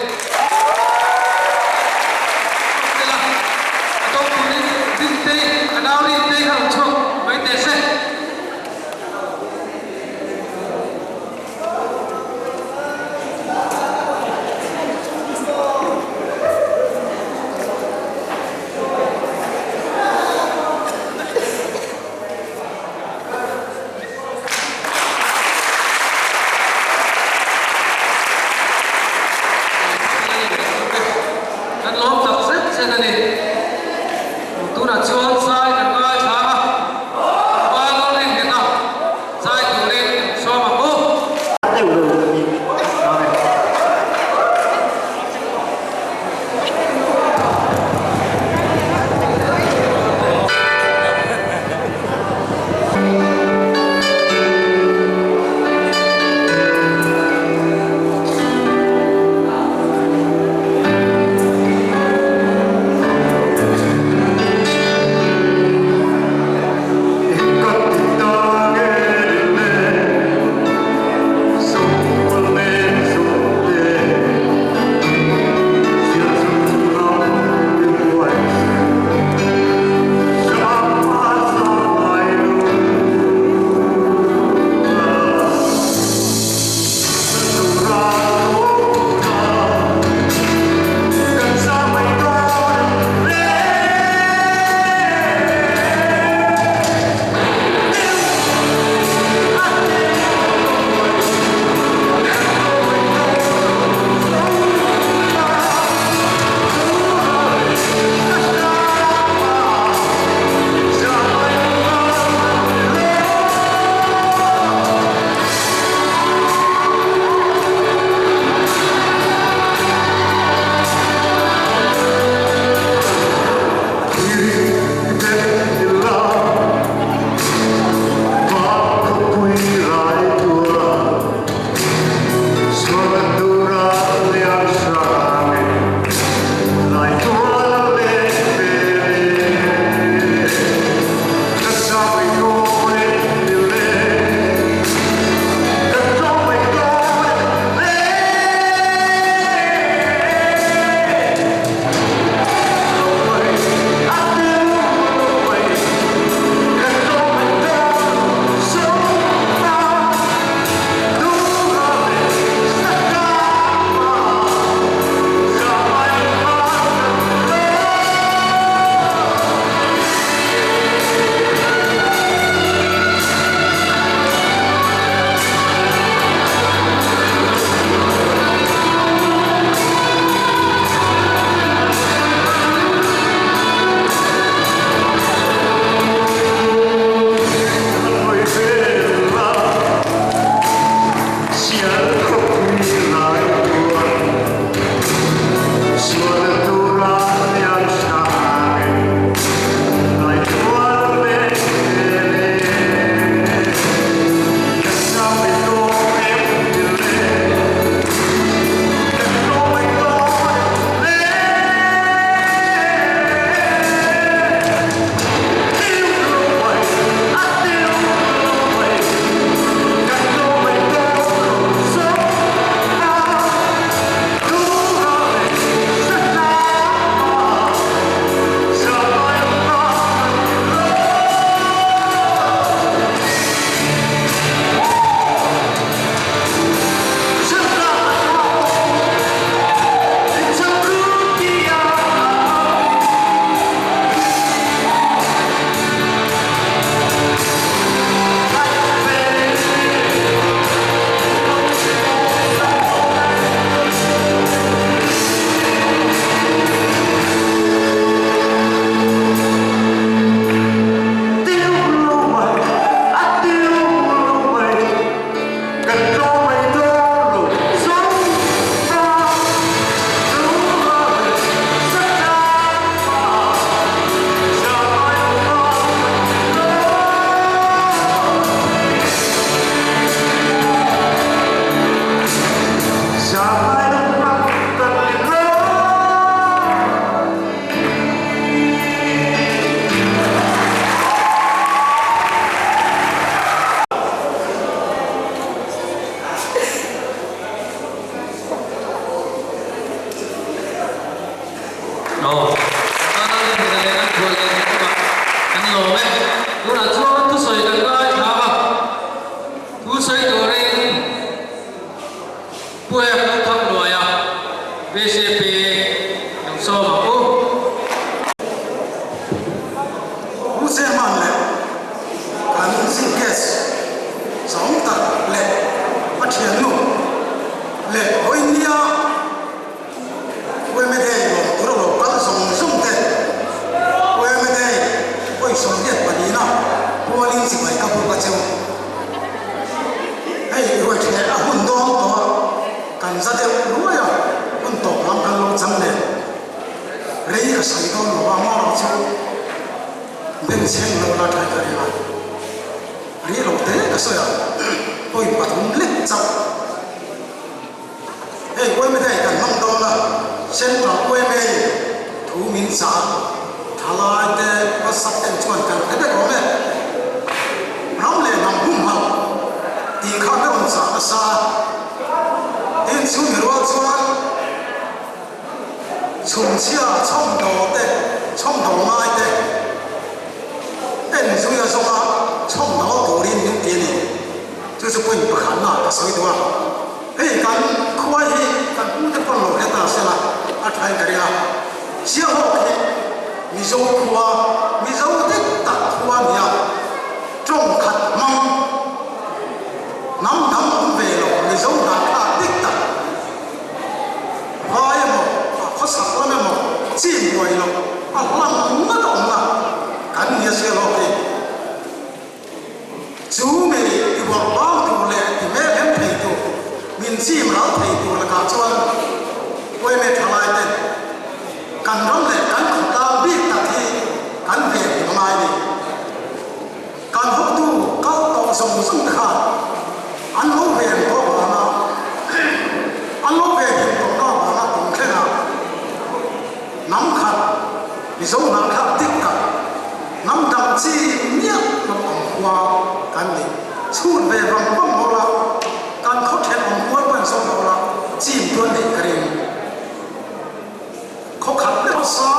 la to ku ni din te anau ni te hang chok mai te se tu là chuan sai kan ngai tha ba lo lên hiện nào sai tu lên so mà cô tu se man le kan si kes song ta le a thian nu le oi nia we me dei lo tu lo kan song song te we me dei oi song ye pa ni na po ling si bai ka pu ka cheu hey we che a hun do to kan sa de lu ya hun to lam kan lo chang le rei ka sai do lo ma lo cheu ben chen lo la thai ka ri ma ri lo te ka so ya oi pa thum le chau hey we me dei kan mang do la sen tra we me thu min sa thalai te pa sak ten chuan kan te de ro me ram le nam hum ha ti kha me on sa sa in chu mi ro chuan chung chia chong do te chong do mai te en chu ya so ma chong do do rin nin ti ni chu chu pui pa khan na ta soi do hey kan khoi hi kan pu te pon lo he ta se la a thai ka ri a sia ho ke mi zo khua mi zo te ta khua nia trong khat mang nam nam om ve lo mi zo na kha tik ta vai mo kho sa la me mo chi moi lo a lang na dong na kan nia se lo ke chú mày thì bỏ bao tù lệ thì mẹ em thầy tù mình chi mà nó thầy tù là cả chuan quay mẹ thằng lại tên cần rong lệ cần khẩu ta biết ta thì cần về thì mà mai đi cần hút tu cao tổ sông sông khả ăn hút về có bà na ăn hút về thì có nó bà na cũng thế nào nắm khát vì sống nắm khát tích cả nắm đậm chi nhớ nó còn quaกันนี่ชูนเวรังบังโมละการเขาแทนองค์วัดเป็นสมโมละจีนตัวนี้กระดิ่งเขาขัดเล็บซา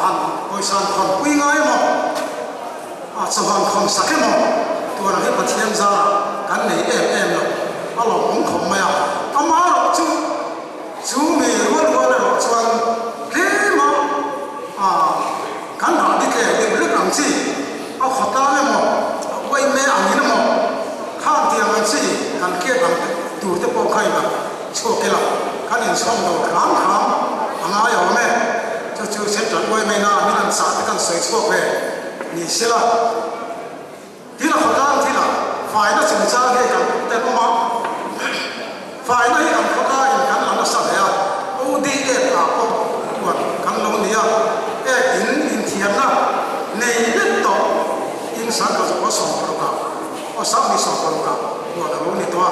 หันบริษัทคนวิ่งไงมั้งสวรรค์คนสักแค่มั้งตัวนั้นให้ปฏิเสธซากันนี่เอ็มละเอาหลงของไม่เอาเอามาหลงชูมีรู้เลยหลงชวนเฮ้มั้งกันหาดิแก่เรื่องหลังจีเอาขดตาเลยมั้งไว้แม่อันนี้นะมั้งข้างเตียงมันสิกันเกี่ยกันดูแต่พอใครแบบโชว์กันละกันเห็นช่องเราครั้งอันนั้นอย่างแม่จู่ๆเส้นจัดไว้ไม่น่ามีนันสาดกันใส่ช่วงไปนี่สิละที่เราขอตั้งที่ละฝ่ายนั้นสินจ้าให้กันแต่ก็มาฝ่ายนั้นกันเขาได้กันหลังสัตย์อะโอ้ดีเอ็ดอ่ะก็วันกันลงนี่อ่ะอินเทียนนะในเรื่องต่ออินสันก็จะว่าสองประการว่าสามีสองประการว่าเรานี่ตัว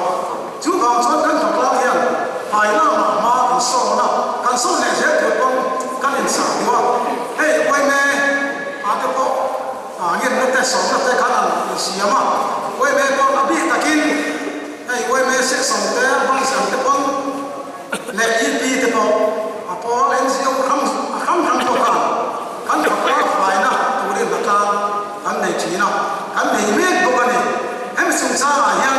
จู่บางส่วนกันถูกเล่าเรื่องฝ่ายนั้นมากันสอนนะกันสอนเนี่ยเสียถูกต้องกันอินสันดีว่าเฮ้ยไว้แม่อาจจะพอเงินนักแต่สองนักแต่ขนาดเสียมาไว้แม่ก็อภิตะกินเฮ้ยไว้แม่เสียสองแต่บางสิ่งแต่พอนและอีปีแต่พอพอเอ็นซีโอคำตัวกันกันถูกเล่าฝ่ายนั้นตัวเรื่องนักการกันในทีนะกันในเรื่องตัวนี้ให้มันสุ่มซ่าอย่าง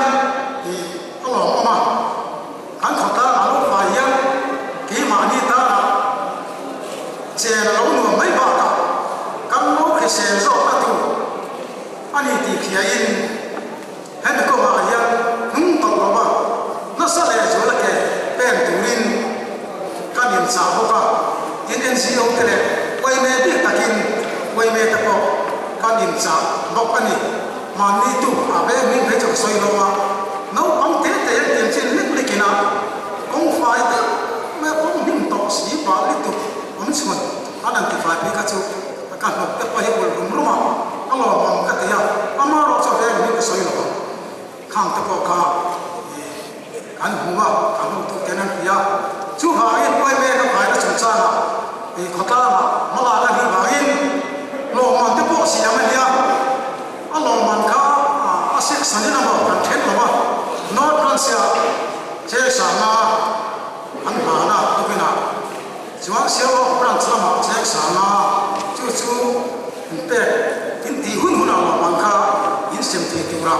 ที่ต้องหลอกออกมากันถูกตาหลุดฝ่ายอย่างที่มานี่ตาเจ้าเราหนุ่มไม่บ้ากันลูกเสียโซ่ประตูอันนี้ที่เขียนให้มันก็มาอย่างนุ่งตกลงมานั่นแสดงจุดละแก่เป็นตัวรินกันยินสาวก็ยินเอ็นซีโอกันเลยไว้เมดิตะกินไว้เมตะปอกกันยินสาวบอกกันนี่มันนี่ตู้อาเบมิ่งให้จับสอยลงมาน้องอังเทเตะเตียงเช่นเล็กๆนะกงไฟเตะแม่ผมนิ่งต่อสีฟ้าลิตุผมชวนอันนั้นที่ไฟพิกาจูการหลบเตะไปให้บอลรุมรุมาอัลลอฮ์มังกัตยาอามาเราจะเรียนมิ่งสอยลงมาข้างตะปอกข้ากันหัวกันลูกตุ๊กแกนั่นพิยาชูหาอินไว้เมย์กับหายแล้วจุดซ่าขตามาลากันที่หาอินโลมันตะปอกเสียมันเนี่ยอัลลอฮ์มันข้าอาศัยสันนิษฐานว่ากันเท็จหรือว่านอตรันเซียเจ้าสามาอันหานะตุกินะจวนเสียว่าพระสมาเจ้าสามาจู่ๆเป็ดอินที่หุ่นหุ่นเอามันข้าอินเซมที่ตัวเรา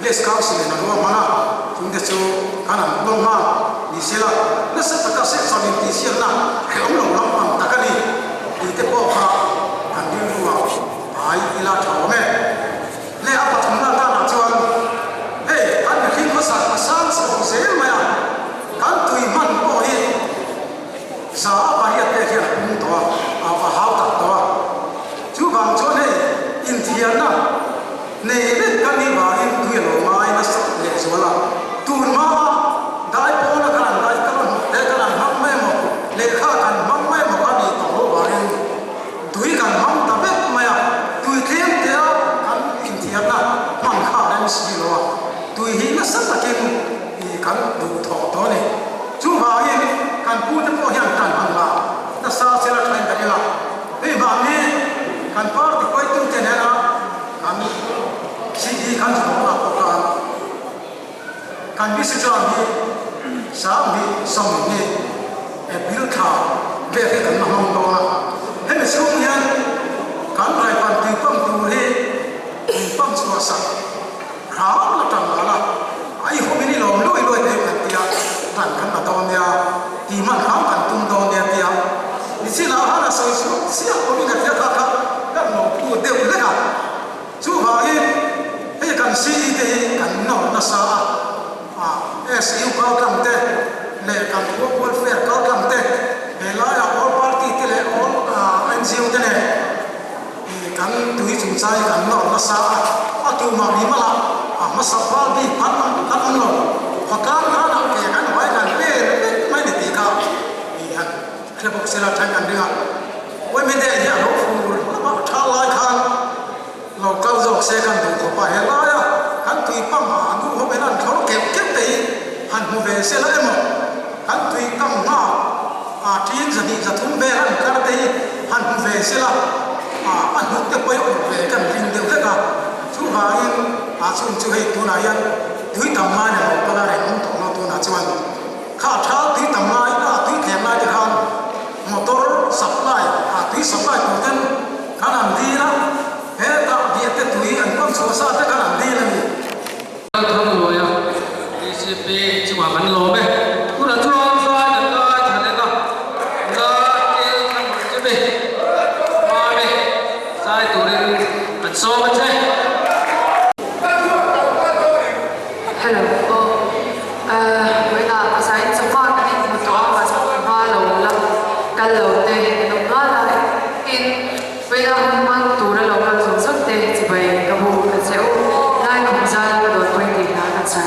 เลสข้าวสิ่งนั้นว่ามันถึงจะจู่ขนาดลงมาดิเสียละนั่นสัตว์ก็เสียสามีที่เสียนะเขียวลงลำพังตะกันนี่ที่เตะปอกข้ากันดูว่าไอ้ thian na nei le kan ni ba in tu lo mai na sa le zo la tu ma dai po na kan dai kan le kan ham me mo le kha kan ham me mo ka ni to ho ba in tu kan ham ta be ma ya tu thiam te a kan in thian na man kha ran si lo tu hi na sa ta ke ni kan du tho to ni chu ba in kan pu te po hian kan han la na sa se la thain ka la ei ba ni kan par ti koi tu te na kan si hi kan chu na ko kan bi se cha ni sa mi som ni e bil kha ve ke kan ma hom to na he me sum hian kan rai pan ti pam tu he pam chu sa ra la tan la ai ho mi ni lom loi loi te kan tia tan kan na to nia ti man kham kan tum do nia tia ni si la ha na so so si a ko mi na tia kha kha kan no pu de u le ka chu ha hi he kan si te kan no na sa SU cao cầm te le kan ko welfare cao cầm te he la ya all party te le all NGO te le kan tui chung chai kan no na sa a tu ma mi ma la ma sa pa bi pan kan no ha kan na na ke kan wai kan le mai ni ti ka ni han khle bok se la thang kan dinga wai me de ya lo fu la ba tha lai khan lo kau jok se kan du ko pa he la ya kan tui pa ma nu ho be nan thor kep kep te han mu ve se la emo kan tui kam ma tin za ni za thum be han kar te han mu ve se la an hu te poi o ve kan rin de ve ka chu ha in chung chu he tu na yan tui tam ma ne ko la re mun to no tu na chuan kha tha tui tam ma ina tui khem na de khan motor supply tui supply ko ten kan an di la he ta di te tui an pam so sa te kan an di la ni thong lo ya DCP chu ma ban lo be ku na chuang sa na ka chane ka na ke kan che be ma be sai tu rin an so ma che hello với là cái sai số phát cái một chỗ mà hoa lầu là cái lầu tê lầu đó là in với là hôm mang tủ ra lầu là dùng sức tê chỉ vậy cái bộ cái xéo lại không ra cái đồ quay thì là cái sai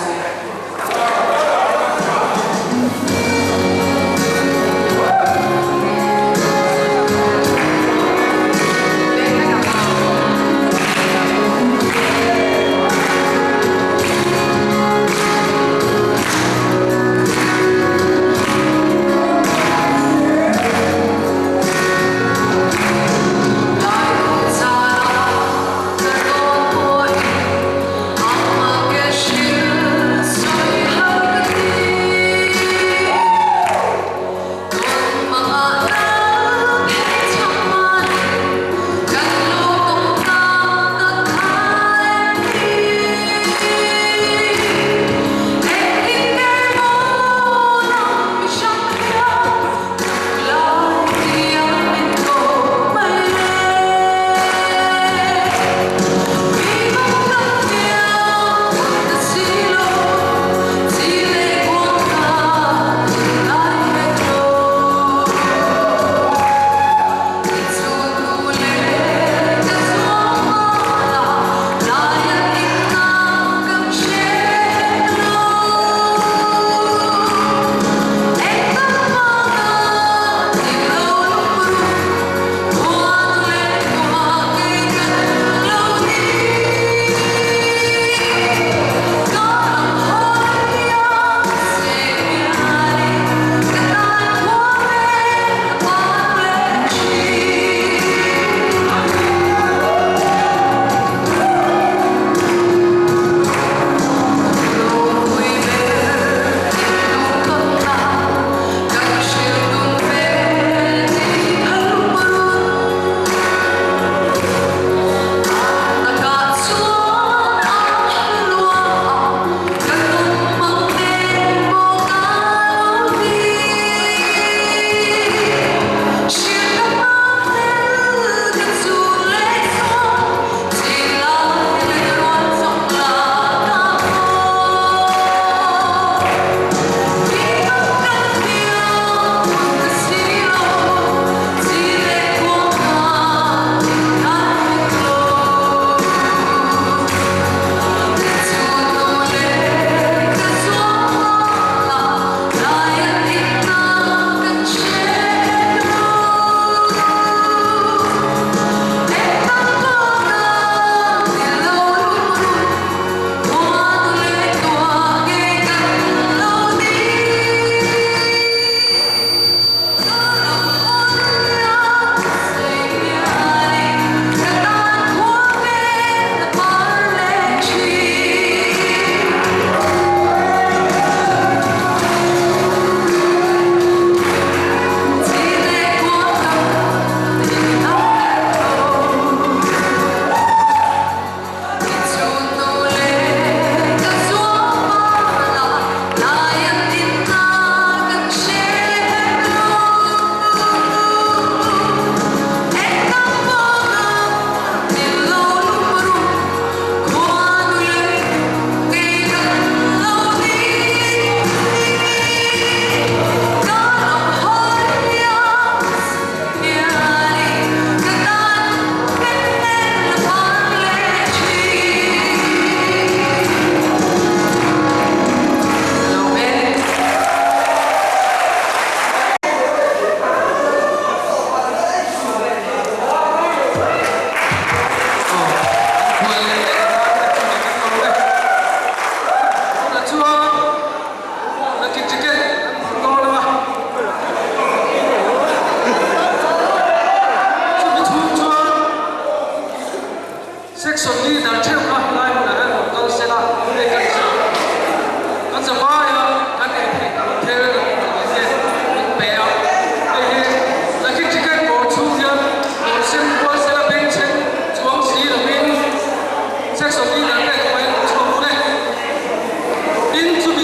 section leader theo cả lai một là con sẽ là để cái con sẽ vai cái này theo cái bé là khi chỉ cần có chú nhân một xem qua sẽ là bên trên chuông xí là bên section leader cái của anh cho đây in to be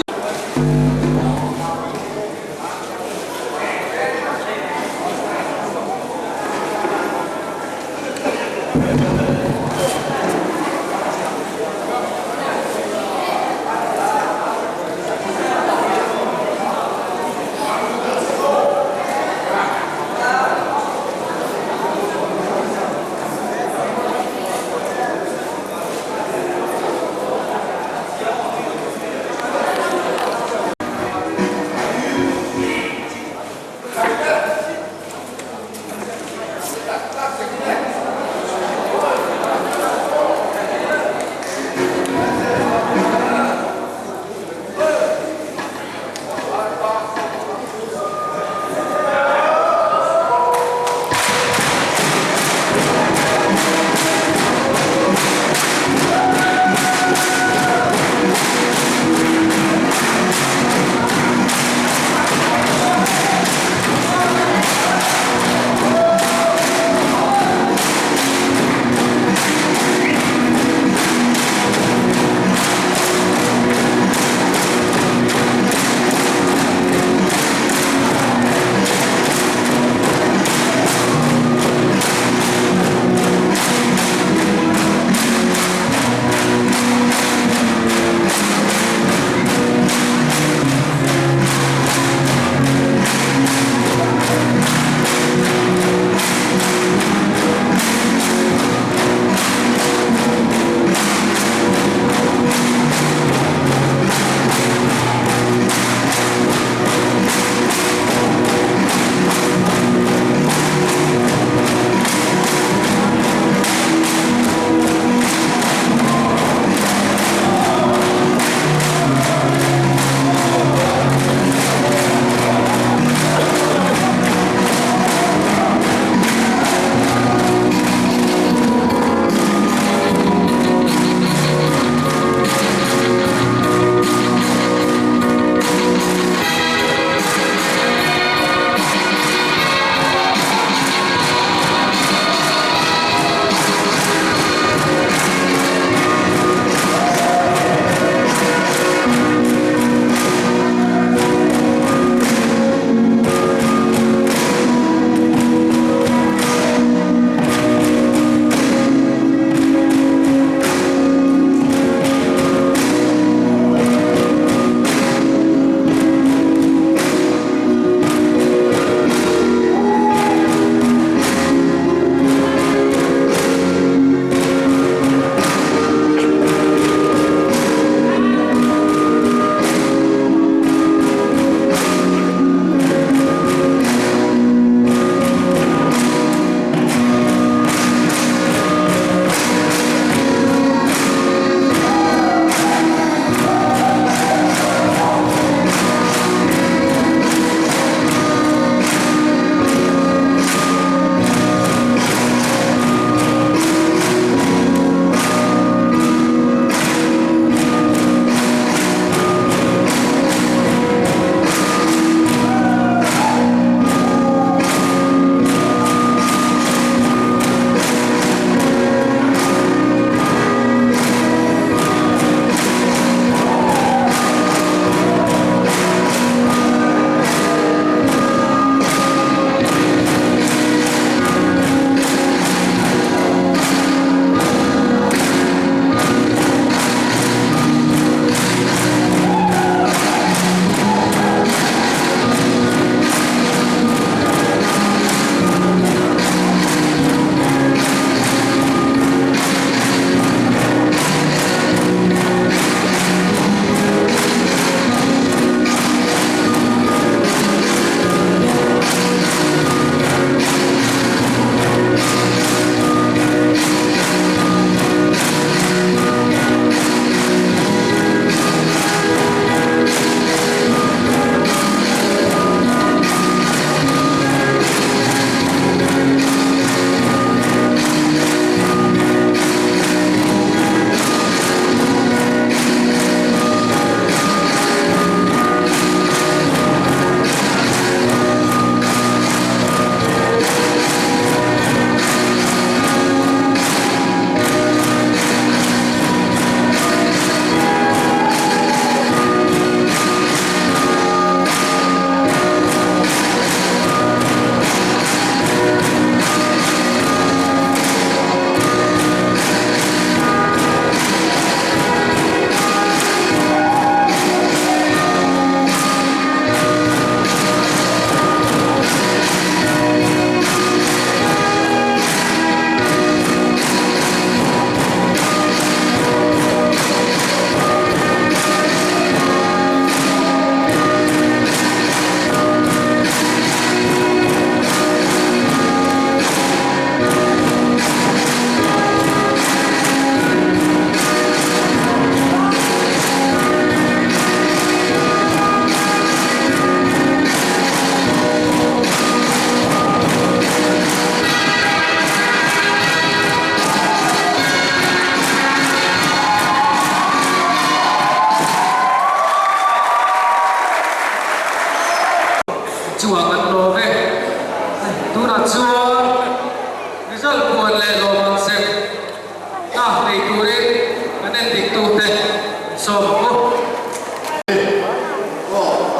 so ko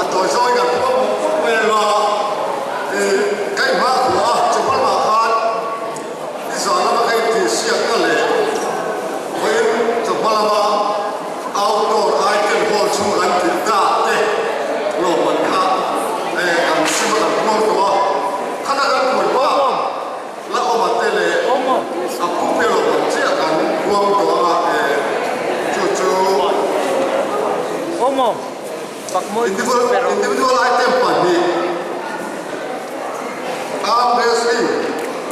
a toy soi ga ko me la kai ma ko chu pa ma khan ni sa na ma kai ti sia ka le oi chu pa ma outdoor item hall chu ran ti ta te lo man ka am si ma ko ko khana ga ko ba la o ma te le a ku pe lo ma che kan ko ko ma chu chu individual item pani arm wrestling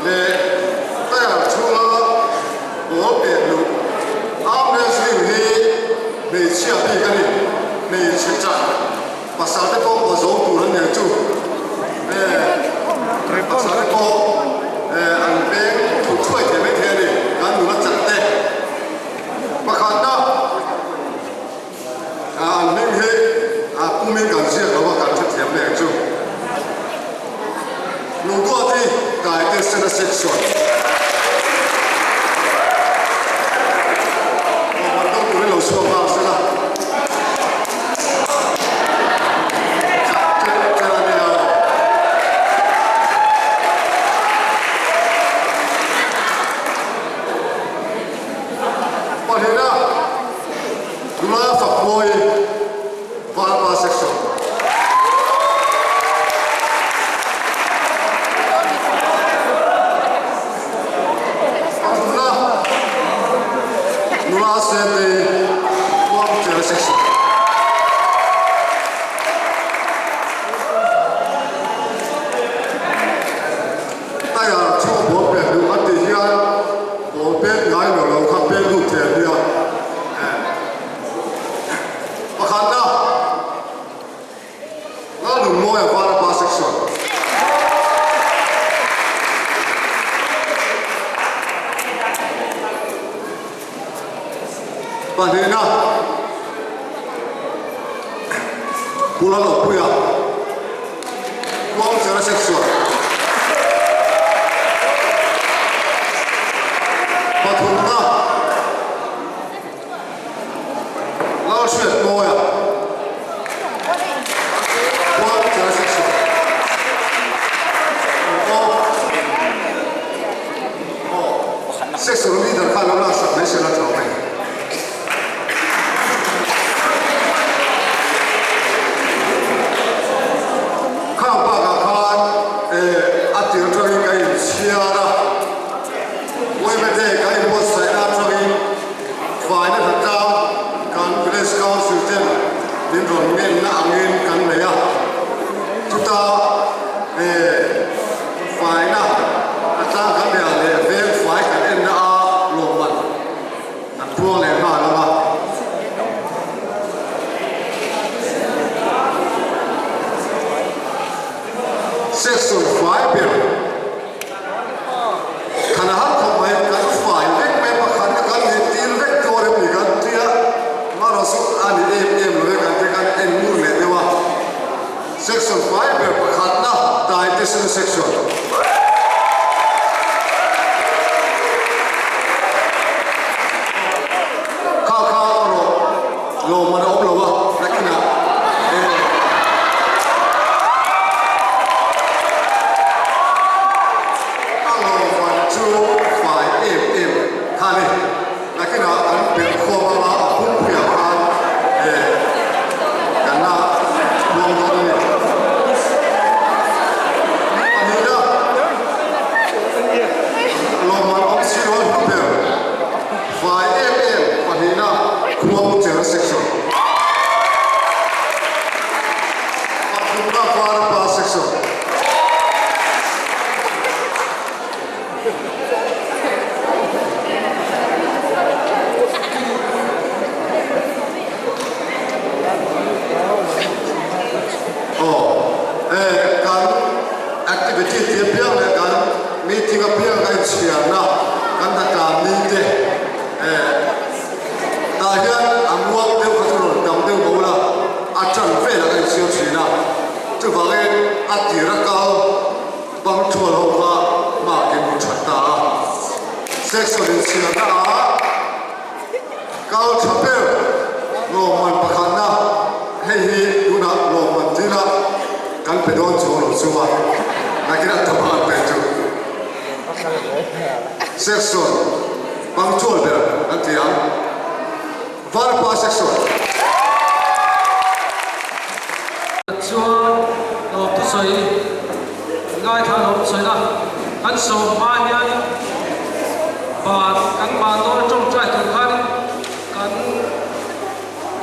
le tayar chunga o pe lu arm wrestling hi me chia bi kani me chicha pasal te ko zo tu ran ne chu pasal ko an pe tu choi te me the ni kan nu na chat te pakhata an ning he kumin kan sia ka wa kan chat thiam le chu lu do ti kai te sena section o ma do ku lo so ma sa la Panela, dula fa boy Valpa section. Nula sete one section. Taya chu bo pe du ati ya bo pe ngai lo kha pe lu te ya. Pakhana lalu moya Valpa section. Panena pulang lo puya uang secara seksual patuna lalu sudah moya uang secara seksual seksual leader kalau lah sampai secara capai Section 5 bill. Karena hal kau main kan 5 vek memang kan deal vek korem ni kan dia marasuk ani lo kan dia kan enmur le dewa. Section 5 bill karena dietitian section. Kau lo mana oblawa nakina. ra tập hợp về chủ section bằng chuột được anh chị em vào qua section chuan lop tu soi ngai tha lop soi na kan so ma hian ba kan ba to trong trai tu khan kan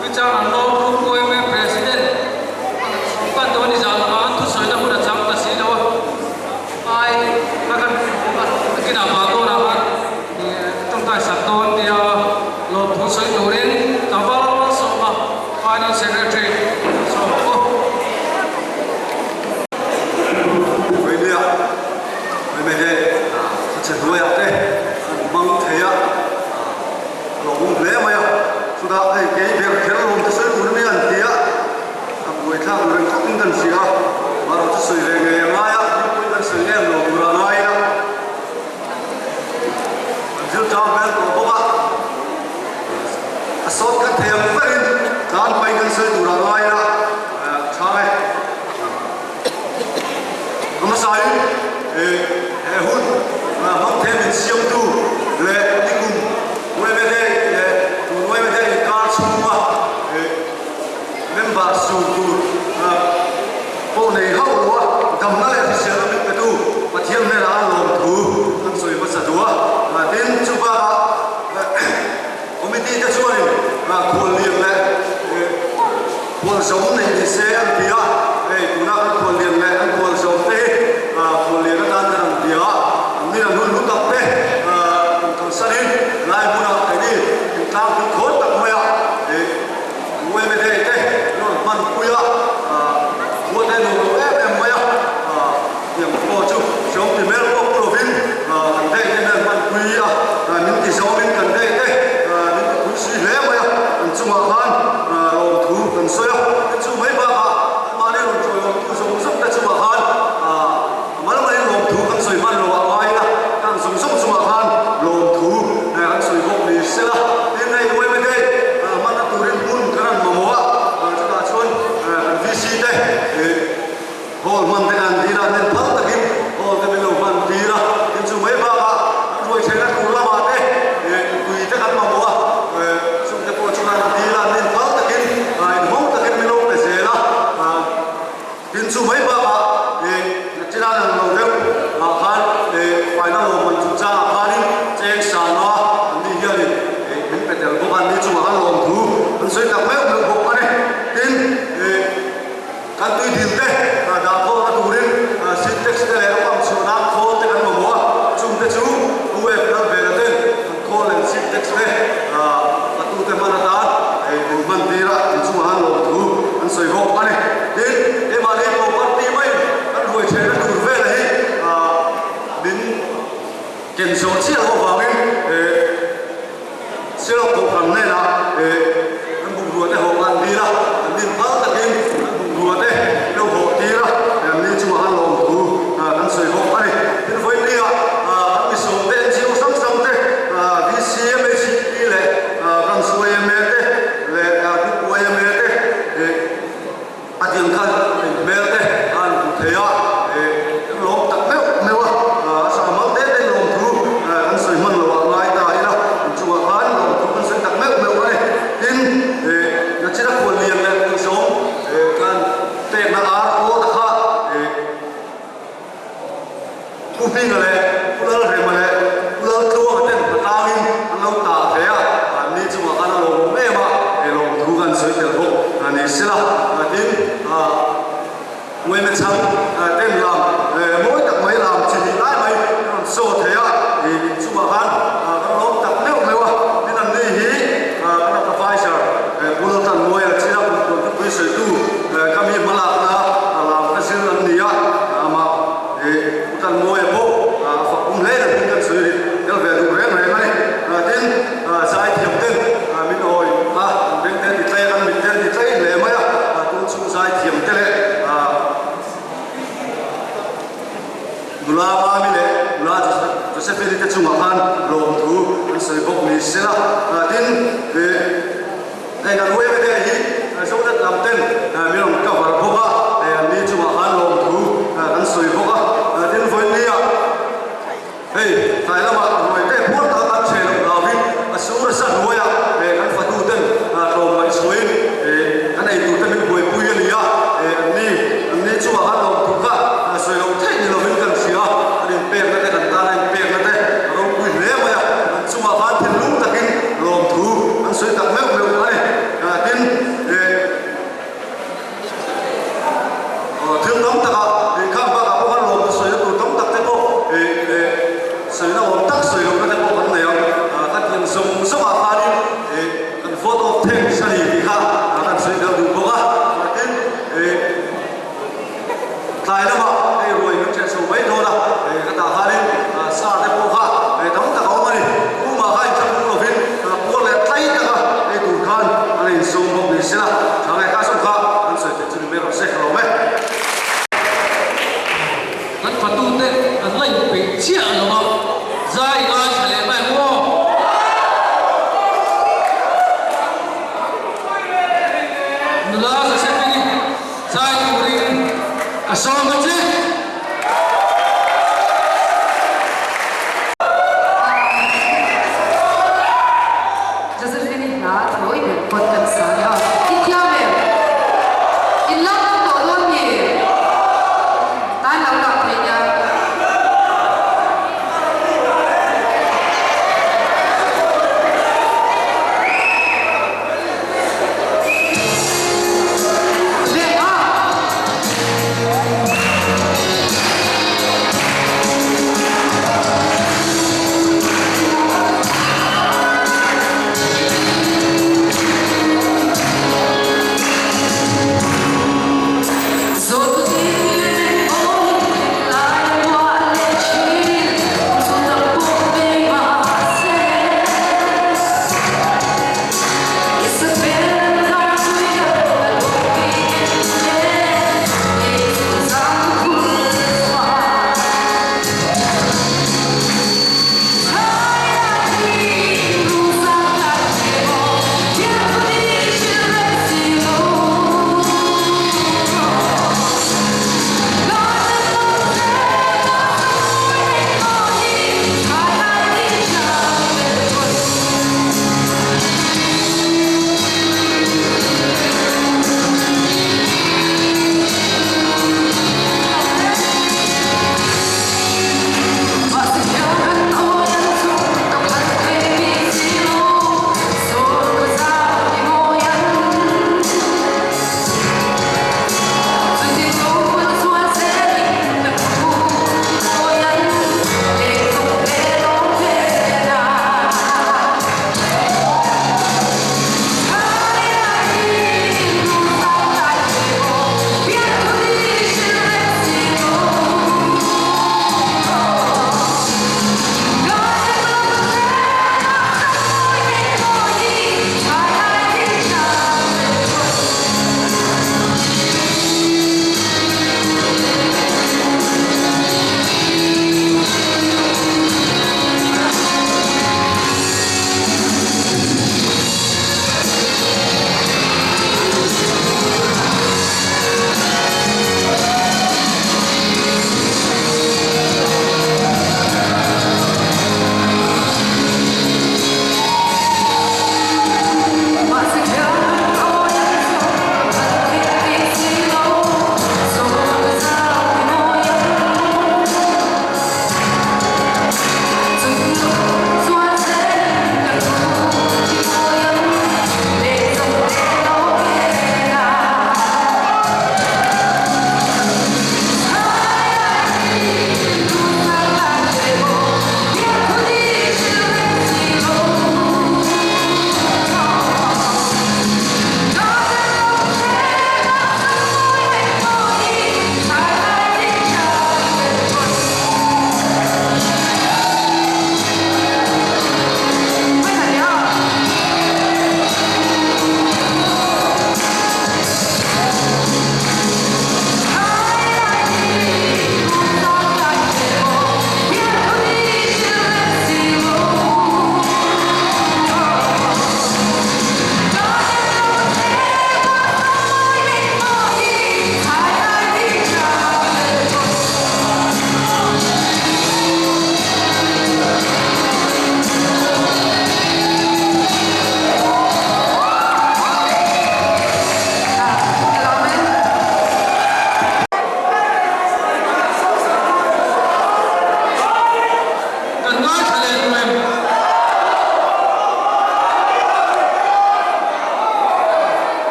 quy cha an lo ko me president kan to ni jang an tu soi na huna chang ta si lo ai kan kina ba to na ba trong tai sa ton dia lop tu soi no ren ka ba so ma finance secretary so bây giờ trận đua ạ đấy mong thấy ạ lòng cũng lẽ mày ạ chúng ta cái việc khiến lòng ta sẽ muốn mấy anh kia buổi thang người có tinh thần gì ạ mà nó sẽ về ngày mai ạ tinh thần sự em lòng vừa nói ạ giữ cho bên của bố ạ sốt các thèm phải đàn bay tinh sự vừa nói ạ sao này không sai hun mong thêm mình siêu tu lệ đi cùng quay về đây quay về đây cả semua member suku cô này hậu quá cầm nó lại thì siêu mình cái tu và thêm này là lòng thú ăn rồi bắt sạch đũa và đến chúng ta committee cho chuột và cuốn liền lại cuốn sống này thì sẽ ăn kia chúng ta cuốn liền lại ăn cuốn sống thế cuốn liền nó ăn làm kiaนี่เราลุ้นกับเป้ตัวสลิมลายบุญเอาไอ้นี่ตามทุกคนตักไม่เอามวยไม่ได้เต้นู่นมันคุยอ่ะมวยได้หนูไม่เอาอย่างพอจุชมที่เมลก็โปรวินได้เนี่ยมันคุยอ่ะนี่ที่ชมเป็นกันได้นี่ที่คุยสิแล้วไม่เอาจุ่มอาหารลงทุนกันเสียจุ่มไม่บ้ามาเนี่ยลงทุนส่งสักแต่จุ่มอาหารมันไม่ลงทุนกันเสียมันลงsung sung sung ahan lom thu an soi bok ni sela tin nei wei me dei man tu rin bun karan mamoa ta chuan vc te hol man te an dira nen phal takin hol te melo man dira tin chu mai ba ba roi thena tu la ma te kui te kan mamoa sum te po chuan dira nen phal takin in hong takin melo pe sela tin chu mai ba ba chira nan lo deu khan phải nó lồng mình chúng ta khai trên sàn nó đi here đi mình phải để công an đi chung ăn lồng thú mình sẽ tập mấy người bộ này tin các tuy điều đấy đã có là đủ đến syntax này ông số đáp khô tới cái mồm múa chung tới chú UF đã về là tên khô lên syntax này và tu tới mana ta mình đi ra mình chung ăn lồng thú mình sẽ bộ này tin cái mà đi bộ bắt đi mấy anh hồi chơi nó đủ về đấy đến kiến số chiếc hồ vào bên chiếc hồ phần này là anh bùng ruột để hồ ăn đi ra anh đi phá tất nhiên anh bùng ruột để đâu hồ đi ra anh đi chung ăn lồng thú anh sưởi hồ này đến với đi à anh bị số tên chiếu sắm sắm thế VCMH đi lệ bằng số em thế lệ của em thế anh tiếng khăn mẹ thế anh thế à lốp tắc mèo sao mất đến đây lồng thú anh sưởi măng lồng ngoài ta đi đâu chùa bán lồng thú anh sưởi tắc mèo này tin nó chỉ là cuốn liền này cuốn sống can tên là áo ô ta khá cú pin này cú lơ rồi mà này cú lơ tua tên là ta in anh lâu ta thế à anh đi chùa ăn lồng mẹ mà lồng thú anh sưởi tiền hộ anh đi xí là tin người mình sống tên làm mỗi tập mấy làm chỉ đi lái mấy còn số thế à thì chúng ta ăn các lốp tập nếu nên làm gì hí các tập advisor buôn tận ngồi chỉ là một cái sự tu kami malak na làm cái sự làm gì à mà tận ngồi bộ cũng lấy được những cái sự cái về đủ rẻ này này tên sai thiệp tên mình hồi bên tên thì tay ăn mình tên thì tay lệ mấy à cũng chung sai thiệp tên lệ gula ba mi le gula Joseph ni te chung ahan lom thu an soi bok ni sela tin ai kan wei ve hi so that lam ten mi long ka war boka ni chung ahan lom thu an soi boka tin song song a khanin kan vote of thanks ani ti kha kan sei da du boka martin tai na ma ei roi kan chen so mai do na ka ta khanin sa de boka dam ta ko mani u ma khai cham lo vin ko le thai ta ka ei du khan ani so mo ni sila thang ka so kha kan sei te chu me ro se lo me kan phatu te kan lai pe chia lo ma zai ga chale mai mo nula sa se ni zai uri ka so ma che Josephine na thoi de pot kan sa ya itia me in la to lo ni ta la la pe ya le a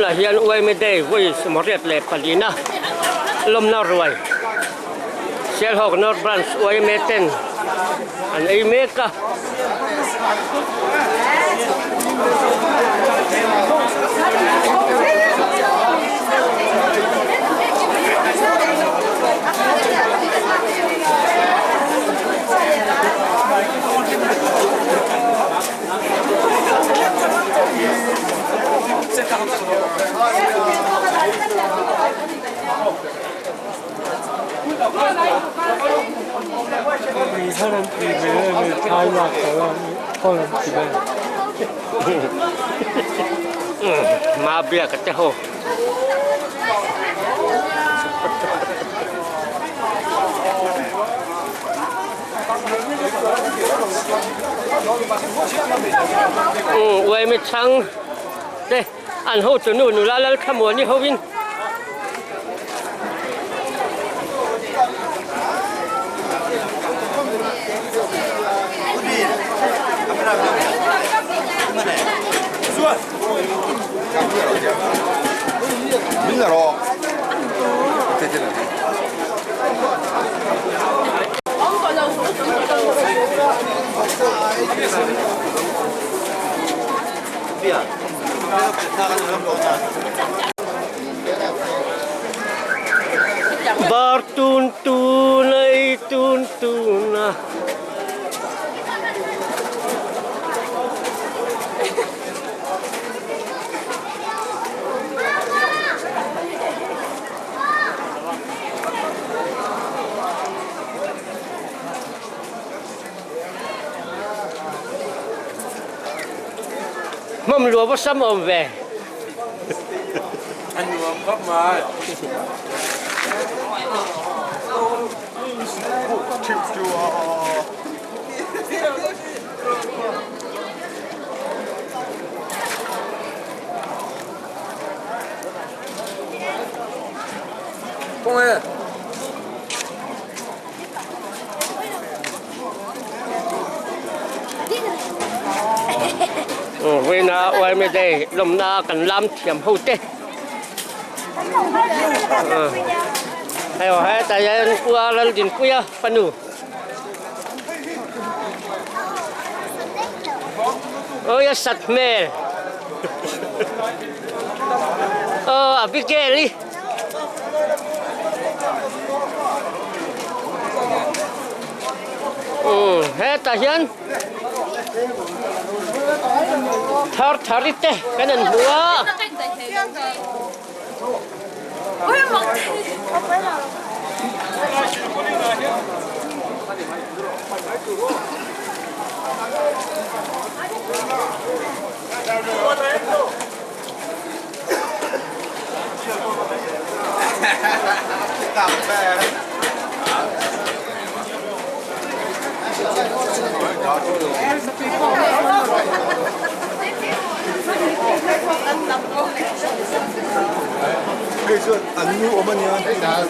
là hiện uai mới đây với một riết lệ palina lom na ruồi shell hog north branch uai mới tên anh ấy mấy cả 이 사람 이름을 타이마 콜 집에 마비아 같아 호 uai mới trắng đây ăn hô tụi nụ la la khăm muốn đi hô vin bar tun tun ay tun tun na mầm lúa bắt sắm ôm về anh vừa cấp mà Không ơi. Vì na uai mới đây lom na cần làm thiểm hậu tê hay là tại vì qua lần दिन qua panu ôi sạch mê Abigail hết tại hiện thar đi tê cái này mua 그래서 안유 어머니한테 나